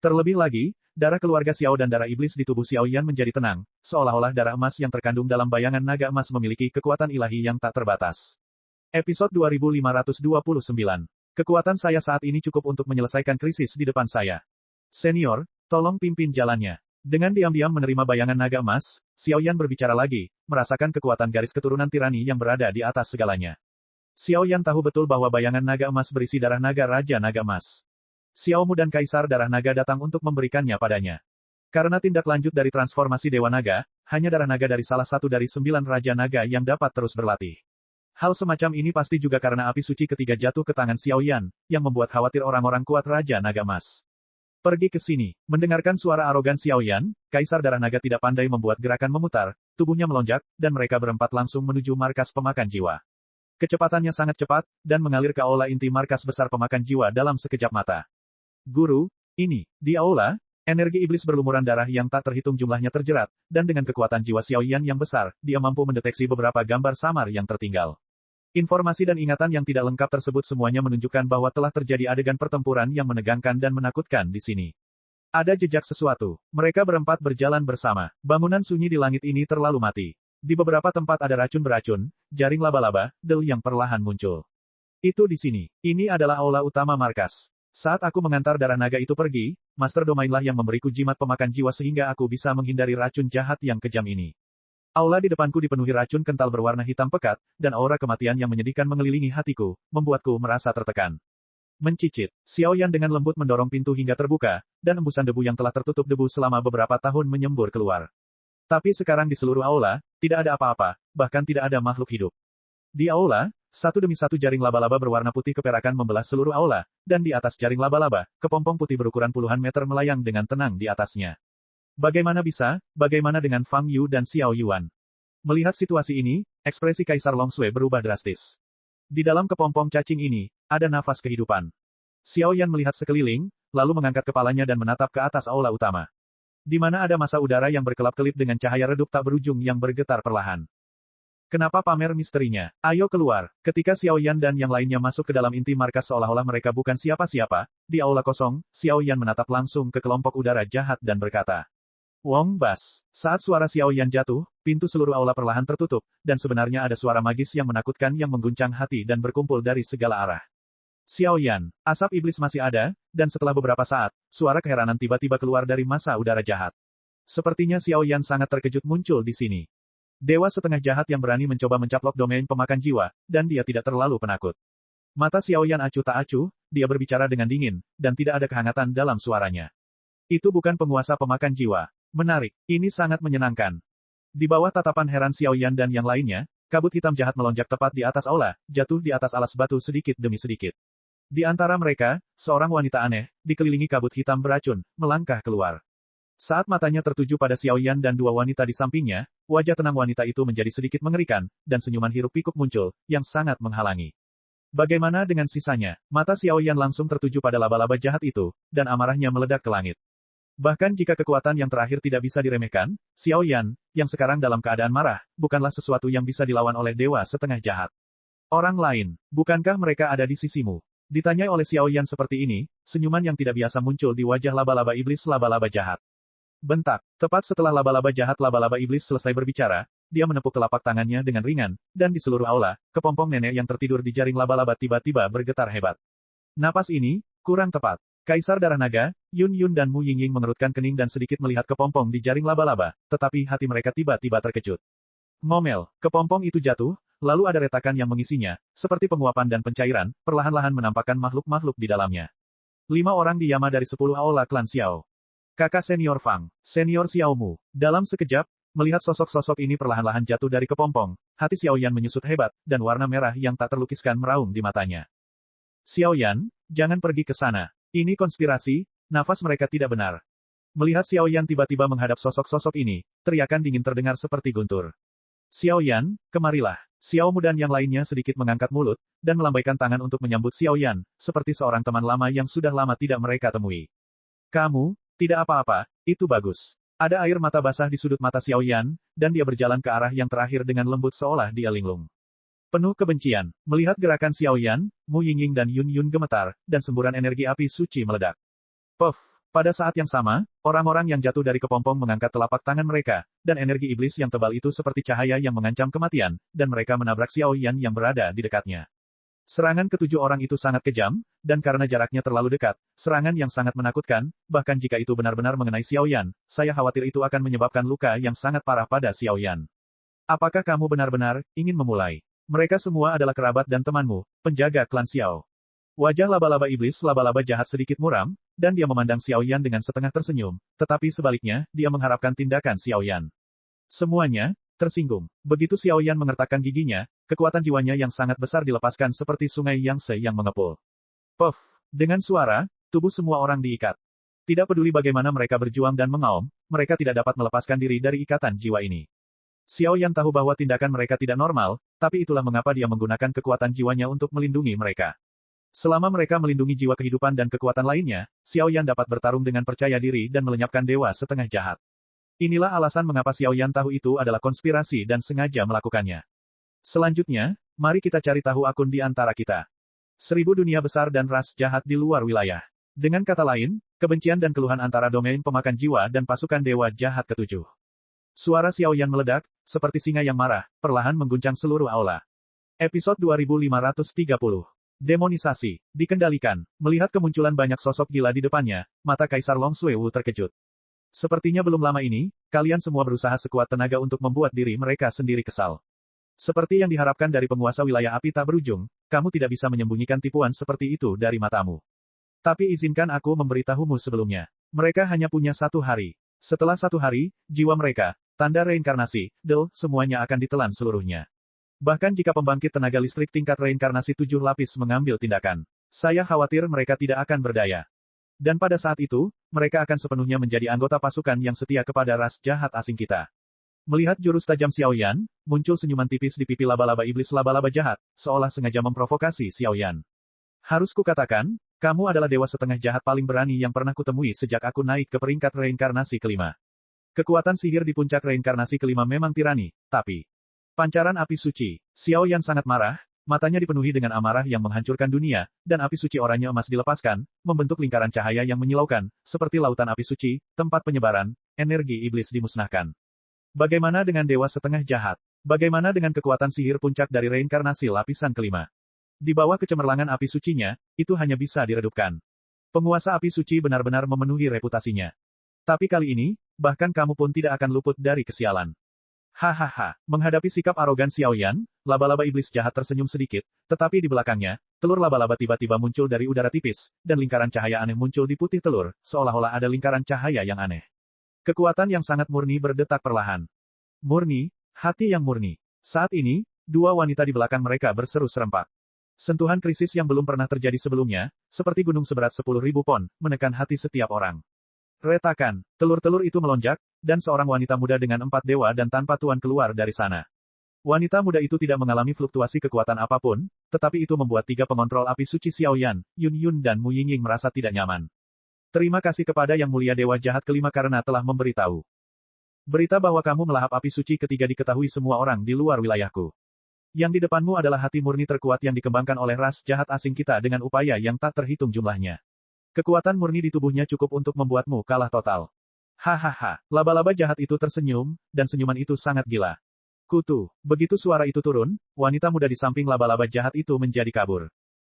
Terlebih lagi, darah keluarga Xiao dan darah iblis di tubuh Xiao Yan menjadi tenang, seolah-olah darah emas yang terkandung dalam bayangan naga emas memiliki kekuatan ilahi yang tak terbatas. Episode 2529. Kekuatan saya saat ini cukup untuk menyelesaikan krisis di depan saya. Senior, tolong pimpin jalannya. Dengan diam-diam menerima bayangan naga emas, Xiao Yan berbicara lagi, merasakan kekuatan garis keturunan tirani yang berada di atas segalanya. Xiao Yan tahu betul bahwa bayangan naga emas berisi darah naga Raja Naga Emas. Xiao Mu dan Kaisar Darah Naga datang untuk memberikannya padanya. Karena tindak lanjut dari transformasi Dewa Naga, hanya darah naga dari salah satu dari 9 Raja Naga yang dapat terus berlatih. Hal semacam ini pasti juga karena api suci ketiga jatuh ke tangan Xiao Yan, yang membuat khawatir orang-orang kuat Raja Naga Emas. Pergi ke sini. Mendengarkan suara arogan Xiao Yan, Kaisar Darah Naga tidak pandai membuat gerakan memutar, tubuhnya melonjak, dan mereka berempat langsung menuju markas pemakan jiwa. Kecepatannya sangat cepat, dan mengalir ke aula inti markas besar pemakan jiwa dalam sekejap mata. Guru, ini, di aula, energi iblis berlumuran darah yang tak terhitung jumlahnya terjerat, dan dengan kekuatan jiwa Xiao Yan yang besar, dia mampu mendeteksi beberapa gambar samar yang tertinggal. Informasi dan ingatan yang tidak lengkap tersebut semuanya menunjukkan bahwa telah terjadi adegan pertempuran yang menegangkan dan menakutkan di sini. Ada jejak sesuatu. Mereka berempat berjalan bersama. Bangunan sunyi di langit ini terlalu mati. Di beberapa tempat ada racun beracun, jaring laba-laba, del yang perlahan muncul. Itu di sini. Ini adalah aula utama markas. Saat aku mengantar darah naga itu pergi, Master Domainlah yang memberiku jimat pemakan jiwa sehingga aku bisa menghindari racun jahat yang kejam ini. Aula di depanku dipenuhi racun kental berwarna hitam pekat, dan aura kematian yang menyedihkan mengelilingi hatiku, membuatku merasa tertekan. Mencicit, Xiao Yan dengan lembut mendorong pintu hingga terbuka, dan embusan debu yang telah tertutup debu selama beberapa tahun menyembur keluar. Tapi sekarang di seluruh aula, tidak ada apa-apa, bahkan tidak ada makhluk hidup. Di aula, satu demi satu jaring laba-laba berwarna putih keperakan membelah seluruh aula, dan di atas jaring laba-laba, kepompong putih berukuran puluhan meter melayang dengan tenang di atasnya. Bagaimana dengan Fang Yu dan Xiao Yuan? Melihat situasi ini, ekspresi Kaisar Long Sui berubah drastis. Di dalam kepompong cacing ini, ada nafas kehidupan. Xiao Yan melihat sekeliling, lalu mengangkat kepalanya dan menatap ke atas aula utama. Di mana ada massa udara yang berkelap-kelip dengan cahaya redup tak berujung yang bergetar perlahan. Kenapa pamer misterinya? Ayo keluar. Ketika Xiao Yan dan yang lainnya masuk ke dalam inti markas seolah-olah mereka bukan siapa-siapa, di aula kosong, Xiao Yan menatap langsung ke kelompok udara jahat dan berkata, Wong Bas. Saat suara Xiao Yan jatuh, pintu seluruh aula perlahan tertutup, dan sebenarnya ada suara magis yang menakutkan yang mengguncang hati dan berkumpul dari segala arah. Xiao Yan, asap iblis masih ada, dan setelah beberapa saat, suara keheranan tiba-tiba keluar dari massa udara jahat. Sepertinya Xiao Yan sangat terkejut muncul di sini. Dewa setengah jahat yang berani mencoba mencaplok domain pemakan jiwa, dan dia tidak terlalu penakut. Mata Xiao Yan acuh tak acuh, dia berbicara dengan dingin, dan tidak ada kehangatan dalam suaranya. Itu bukan penguasa pemakan jiwa. Menarik, ini sangat menyenangkan. Di bawah tatapan heran Xiao Yan dan yang lainnya, kabut hitam jahat melonjak tepat di atas aula, jatuh di atas alas batu sedikit demi sedikit. Di antara mereka, seorang wanita aneh, dikelilingi kabut hitam beracun, melangkah keluar. Saat matanya tertuju pada Xiao Yan dan dua wanita di sampingnya, wajah tenang wanita itu menjadi sedikit mengerikan, dan senyuman hiruk-pikuk muncul, yang sangat menghalangi. Bagaimana dengan sisanya? Mata Xiao Yan langsung tertuju pada laba-laba jahat itu, dan amarahnya meledak ke langit. Bahkan jika kekuatan yang terakhir tidak bisa diremehkan, Xiao Yan, yang sekarang dalam keadaan marah, bukanlah sesuatu yang bisa dilawan oleh dewa setengah jahat. Orang lain, bukankah mereka ada di sisimu? Ditanya oleh Xiao Yan seperti ini, senyuman yang tidak biasa muncul di wajah laba-laba iblis laba-laba jahat. Bentak, tepat setelah laba-laba jahat laba-laba iblis selesai berbicara, dia menepuk telapak tangannya dengan ringan, dan di seluruh aula, kepompong nenek yang tertidur di jaring laba-laba tiba-tiba bergetar hebat. Napas ini, kurang tepat. Kaisar Darah Naga, Yun Yun dan Mu Yingying mengerutkan kening dan sedikit melihat kepompong di jaring laba-laba, tetapi hati mereka tiba-tiba terkejut. Ngomel, kepompong itu jatuh, lalu ada retakan yang mengisinya, seperti penguapan dan pencairan, perlahan-lahan menampakkan makhluk-makhluk di dalamnya. 5 orang di Yama dari 10 aula klan Xiao. Kakak senior Fang, senior Xiao Mu. Dalam sekejap, melihat sosok-sosok ini perlahan-lahan jatuh dari kepompong, hati Xiao Yan menyusut hebat, dan warna merah yang tak terlukiskan meraung di matanya. Xiao Yan, jangan pergi ke sana. Ini konspirasi, nafas mereka tidak benar. Melihat Xiao Yan tiba-tiba menghadap sosok-sosok ini, teriakan dingin terdengar seperti guntur. Xiao Yan, kemarilah. Xiao Mu dan yang lainnya sedikit mengangkat mulut, dan melambaikan tangan untuk menyambut Xiao Yan, seperti seorang teman lama yang sudah lama tidak mereka temui. Kamu, tidak apa-apa, itu bagus. Ada air mata basah di sudut mata Xiao Yan, dan dia berjalan ke arah yang terakhir dengan lembut seolah dia linglung. Penuh kebencian, melihat gerakan Xiao Yan, Mu Yingying dan Yun Yun gemetar, dan semburan energi api suci meledak. Puff! Pada saat yang sama, orang-orang yang jatuh dari kepompong mengangkat telapak tangan mereka, dan energi iblis yang tebal itu seperti cahaya yang mengancam kematian, dan mereka menabrak Xiao Yan yang berada di dekatnya. Serangan ketujuh orang itu sangat kejam, dan karena jaraknya terlalu dekat, serangan yang sangat menakutkan, bahkan jika itu benar-benar mengenai Xiao Yan, saya khawatir itu akan menyebabkan luka yang sangat parah pada Xiao Yan. Apakah kamu benar-benar ingin memulai? Mereka semua adalah kerabat dan temanmu, penjaga klan Xiao. Wajah laba-laba iblis laba-laba jahat sedikit muram, dan dia memandang Xiao Yan dengan setengah tersenyum, tetapi sebaliknya, dia mengharapkan tindakan Xiao Yan. Semuanya, tersinggung. Begitu Xiao Yan mengertakkan giginya, kekuatan jiwanya yang sangat besar dilepaskan seperti sungai Yangtze yang mengepul. Puff! Dengan suara, tubuh semua orang diikat. Tidak peduli bagaimana mereka berjuang dan mengaum, mereka tidak dapat melepaskan diri dari ikatan jiwa ini. Xiao Yan tahu bahwa tindakan mereka tidak normal, tapi itulah mengapa dia menggunakan kekuatan jiwanya untuk melindungi mereka. Selama mereka melindungi jiwa kehidupan dan kekuatan lainnya, Xiao Yan dapat bertarung dengan percaya diri dan melenyapkan dewa setengah jahat. Inilah alasan mengapa Xiao Yan tahu itu adalah konspirasi dan sengaja melakukannya. Selanjutnya, mari kita cari tahu akun di antara kita. 1000 dunia besar dan ras jahat di luar wilayah. Dengan kata lain, kebencian dan keluhan antara domain pemakan jiwa dan pasukan dewa jahat ketujuh. Suara Xiao Yan meledak, seperti singa yang marah, perlahan mengguncang seluruh aula. Episode 2530. Demonisasi. Dikendalikan. Melihat kemunculan banyak sosok gila di depannya, mata Kaisar Long Suewu terkejut. Sepertinya belum lama ini, kalian semua berusaha sekuat tenaga untuk membuat diri mereka sendiri kesal. Seperti yang diharapkan dari penguasa wilayah api tak berujung, kamu tidak bisa menyembunyikan tipuan seperti itu dari matamu. Tapi izinkan aku memberitahumu sebelumnya. Mereka hanya punya 1 hari. Setelah 1 hari, jiwa mereka, tanda reinkarnasi, semuanya akan ditelan seluruhnya. Bahkan jika pembangkit tenaga listrik tingkat reinkarnasi 7 lapis mengambil tindakan, saya khawatir mereka tidak akan berdaya. Dan pada saat itu, mereka akan sepenuhnya menjadi anggota pasukan yang setia kepada ras jahat asing kita. Melihat jurus tajam Xiao Yan, muncul senyuman tipis di pipi laba-laba iblis laba-laba jahat, seolah sengaja memprovokasi Xiao Yan. Harus kukatakan, kamu adalah dewa setengah jahat paling berani yang pernah kutemui sejak aku naik ke peringkat reinkarnasi kelima. Kekuatan sihir di puncak reinkarnasi kelima memang tirani, tapi... Pancaran api suci. Xiao Yan sangat marah, matanya dipenuhi dengan amarah yang menghancurkan dunia, dan api suci oranye emas dilepaskan, membentuk lingkaran cahaya yang menyilaukan, seperti lautan api suci, tempat penyebaran, energi iblis dimusnahkan. Bagaimana dengan dewa setengah jahat? Bagaimana dengan kekuatan sihir puncak dari reinkarnasi lapisan kelima? Di bawah kecemerlangan api sucinya, itu hanya bisa diredupkan. Penguasa api suci benar-benar memenuhi reputasinya. Tapi kali ini, bahkan kamu pun tidak akan luput dari kesialan. Hahaha, menghadapi sikap arogan Xiao Yan, laba-laba iblis jahat tersenyum sedikit, tetapi di belakangnya, telur laba-laba tiba-tiba muncul dari udara tipis, dan lingkaran cahaya aneh muncul di putih telur, seolah-olah ada lingkaran cahaya yang aneh. Kekuatan yang sangat murni berdetak perlahan. Murni, hati yang murni. Saat ini, dua wanita di belakang mereka berseru serempak. Sentuhan krisis yang belum pernah terjadi sebelumnya, seperti gunung seberat 10.000 pon, menekan hati setiap orang. Retakan, telur-telur itu melonjak, dan seorang wanita muda dengan 4 dewa dan tanpa tuan keluar dari sana. Wanita muda itu tidak mengalami fluktuasi kekuatan apapun, tetapi itu membuat 3 pengontrol api suci Xiaoyan, Yun Yun dan Mu Yingying merasa tidak nyaman. Terima kasih kepada Yang Mulia Dewa Jahat kelima karena telah memberitahu. Berita bahwa kamu melahap api suci ketiga diketahui semua orang di luar wilayahku. Yang di depanmu adalah hati murni terkuat yang dikembangkan oleh ras jahat asing kita dengan upaya yang tak terhitung jumlahnya. Kekuatan murni di tubuhnya cukup untuk membuatmu kalah total. Hahaha, laba-laba jahat itu tersenyum, dan senyuman itu sangat gila. Kutu, begitu suara itu turun, wanita muda di samping laba-laba jahat itu menjadi kabur.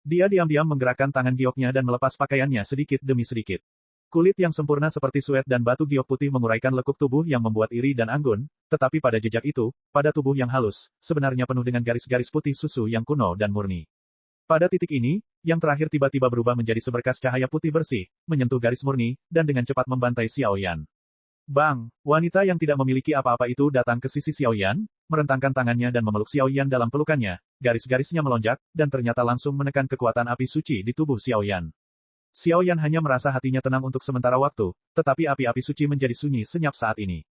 Dia diam-diam menggerakkan tangan gioknya dan melepas pakaiannya sedikit demi sedikit. Kulit yang sempurna seperti suet dan batu giok putih menguraikan lekuk tubuh yang membuat iri dan anggun, tetapi pada jejak itu, pada tubuh yang halus, sebenarnya penuh dengan garis-garis putih susu yang kuno dan murni. Pada titik ini, yang terakhir tiba-tiba berubah menjadi seberkas cahaya putih bersih, menyentuh garis murni, dan dengan cepat membantai Xiaoyan. Bang, wanita yang tidak memiliki apa-apa itu datang ke sisi Xiaoyan, merentangkan tangannya dan memeluk Xiaoyan dalam pelukannya, garis-garisnya melonjak, dan ternyata langsung menekan kekuatan api suci di tubuh Xiaoyan. Xiaoyan hanya merasa hatinya tenang untuk sementara waktu, tetapi api-api suci menjadi sunyi senyap saat ini.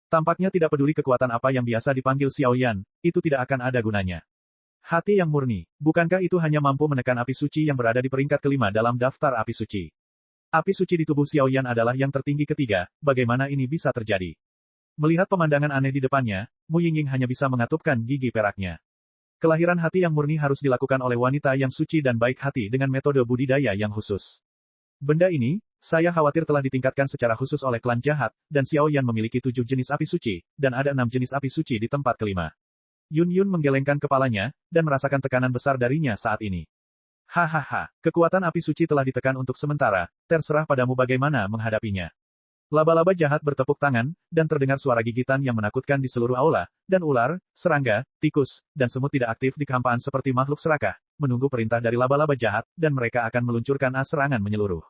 Tampaknya tidak peduli kekuatan apa yang biasa dipanggil Xiaoyan, itu tidak akan ada gunanya. Hati yang murni, bukankah itu hanya mampu menekan api suci yang berada di peringkat kelima dalam daftar api suci? Api suci di tubuh Xiaoyan adalah yang tertinggi ketiga, bagaimana ini bisa terjadi? Melihat pemandangan aneh di depannya, Mu Yingying hanya bisa mengatupkan gigi peraknya. Kelahiran hati yang murni harus dilakukan oleh wanita yang suci dan baik hati dengan metode budidaya yang khusus. Benda ini, saya khawatir telah ditingkatkan secara khusus oleh klan jahat, dan Xiaoyan memiliki 7 jenis api suci, dan ada 6 jenis api suci di tempat kelima. Yun Yun menggelengkan kepalanya, dan merasakan tekanan besar darinya saat ini. Hahaha, kekuatan api suci telah ditekan untuk sementara, terserah padamu bagaimana menghadapinya. Laba-laba jahat bertepuk tangan, dan terdengar suara gigitan yang menakutkan di seluruh aula, dan ular, serangga, tikus, dan semut tidak aktif di kehampaan seperti makhluk serakah, menunggu perintah dari laba-laba jahat, dan mereka akan meluncurkan serangan menyeluruh.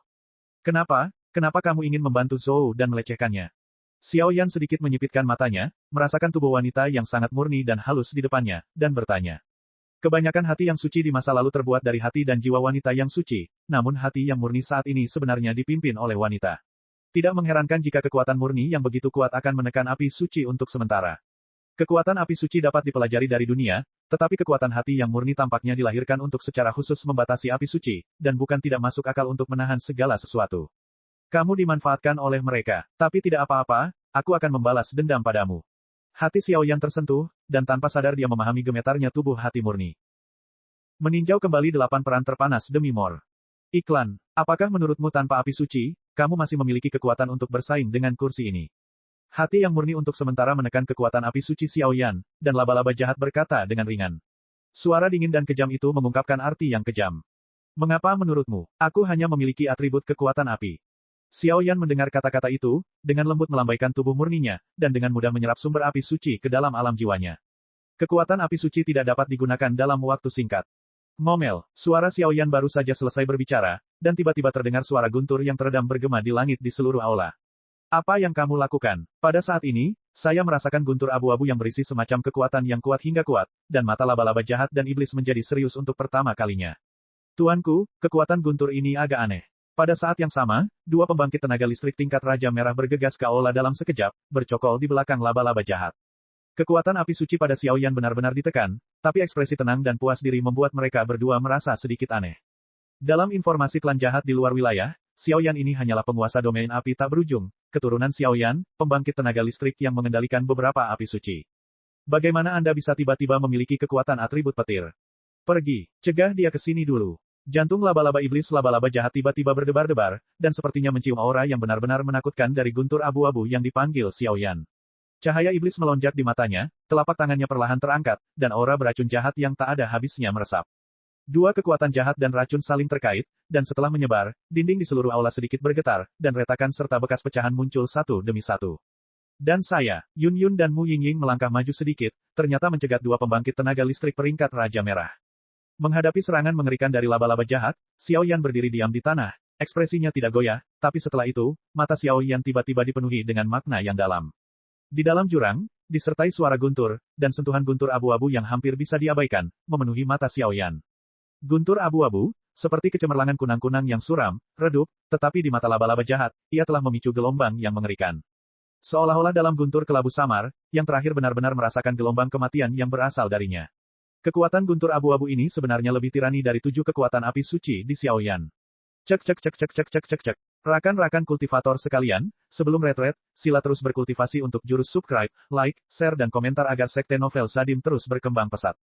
Kenapa? Kenapa kamu ingin membantu Zhou dan melecehkannya? Xiaoyan sedikit menyipitkan matanya, merasakan tubuh wanita yang sangat murni dan halus di depannya, dan bertanya. Kebanyakan hati yang suci di masa lalu terbuat dari hati dan jiwa wanita yang suci, namun hati yang murni saat ini sebenarnya dipimpin oleh wanita. Tidak mengherankan jika kekuatan murni yang begitu kuat akan menekan api suci untuk sementara. Kekuatan api suci dapat dipelajari dari dunia, tetapi kekuatan hati yang murni tampaknya dilahirkan untuk secara khusus membatasi api suci, dan bukan tidak masuk akal untuk menahan segala sesuatu. Kamu dimanfaatkan oleh mereka, tapi tidak apa-apa, aku akan membalas dendam padamu. Hati Xiaoyan tersentuh, dan tanpa sadar dia memahami gemetarnya tubuh hati murni. Meninjau kembali 8 peran terpanas demi Mor. Iklan, apakah menurutmu tanpa api suci, kamu masih memiliki kekuatan untuk bersaing dengan kursi ini? Hati yang murni untuk sementara menekan kekuatan api suci Xiaoyan, dan laba-laba jahat berkata dengan ringan. Suara dingin dan kejam itu mengungkapkan arti yang kejam. Mengapa menurutmu, aku hanya memiliki atribut kekuatan api? Xiaoyan mendengar kata-kata itu, dengan lembut melambaikan tubuh murninya, dan dengan mudah menyerap sumber api suci ke dalam alam jiwanya. Kekuatan api suci tidak dapat digunakan dalam waktu singkat. Ngomel, suara Xiaoyan baru saja selesai berbicara, dan tiba-tiba terdengar suara guntur yang teredam bergema di langit di seluruh aula. Apa yang kamu lakukan? Pada saat ini, saya merasakan guntur abu-abu yang berisi semacam kekuatan yang kuat hingga kuat, dan mata laba-laba jahat dan iblis menjadi serius untuk pertama kalinya. Tuanku, kekuatan guntur ini agak aneh. Pada saat yang sama, 2 pembangkit tenaga listrik tingkat Raja Merah bergegas ke aula dalam sekejap, bercokol di belakang laba-laba jahat. Kekuatan api suci pada Xiaoyan benar-benar ditekan, tapi ekspresi tenang dan puas diri membuat mereka berdua merasa sedikit aneh. Dalam informasi klan jahat di luar wilayah, Xiaoyan ini hanyalah penguasa domain api tak berujung, keturunan Xiaoyan, pembangkit tenaga listrik yang mengendalikan beberapa api suci. Bagaimana Anda bisa tiba-tiba memiliki kekuatan atribut petir? Pergi, cegah dia ke sini dulu. Jantung laba-laba iblis laba-laba jahat tiba-tiba berdebar-debar, dan sepertinya mencium aura yang benar-benar menakutkan dari guntur abu-abu yang dipanggil Xiaoyan. Cahaya iblis melonjak di matanya, telapak tangannya perlahan terangkat, dan aura beracun jahat yang tak ada habisnya meresap. 2 kekuatan jahat dan racun saling terkait, dan setelah menyebar, dinding di seluruh aula sedikit bergetar, dan retakan serta bekas pecahan muncul satu demi satu. Dan saya, Yun Yun dan Mu Yingying melangkah maju sedikit, ternyata mencegat 2 pembangkit tenaga listrik peringkat Raja Merah. Menghadapi serangan mengerikan dari laba-laba jahat, Xiaoyan berdiri diam di tanah, Ekspresinya tidak goyah, tapi setelah itu, mata Xiao Yan tiba-tiba dipenuhi dengan makna yang dalam. Di dalam jurang, disertai suara guntur, dan sentuhan guntur abu-abu yang hampir bisa diabaikan, memenuhi mata Xiao Yan. Guntur abu-abu, seperti kecemerlangan kunang-kunang yang suram, redup, tetapi di mata laba-laba jahat, ia telah memicu gelombang yang mengerikan. Seolah-olah dalam guntur kelabu samar, yang terakhir benar-benar merasakan gelombang kematian yang berasal darinya. Kekuatan guntur abu-abu ini sebenarnya lebih tirani dari 7 kekuatan api suci di Xiao Yan. Cek cek cek cek cek cek cek cek. Rakan-rakan kultivator sekalian, sebelum retret, sila terus berkultivasi untuk jurus subscribe, like, share dan komentar agar sekte novel Sadim terus berkembang pesat.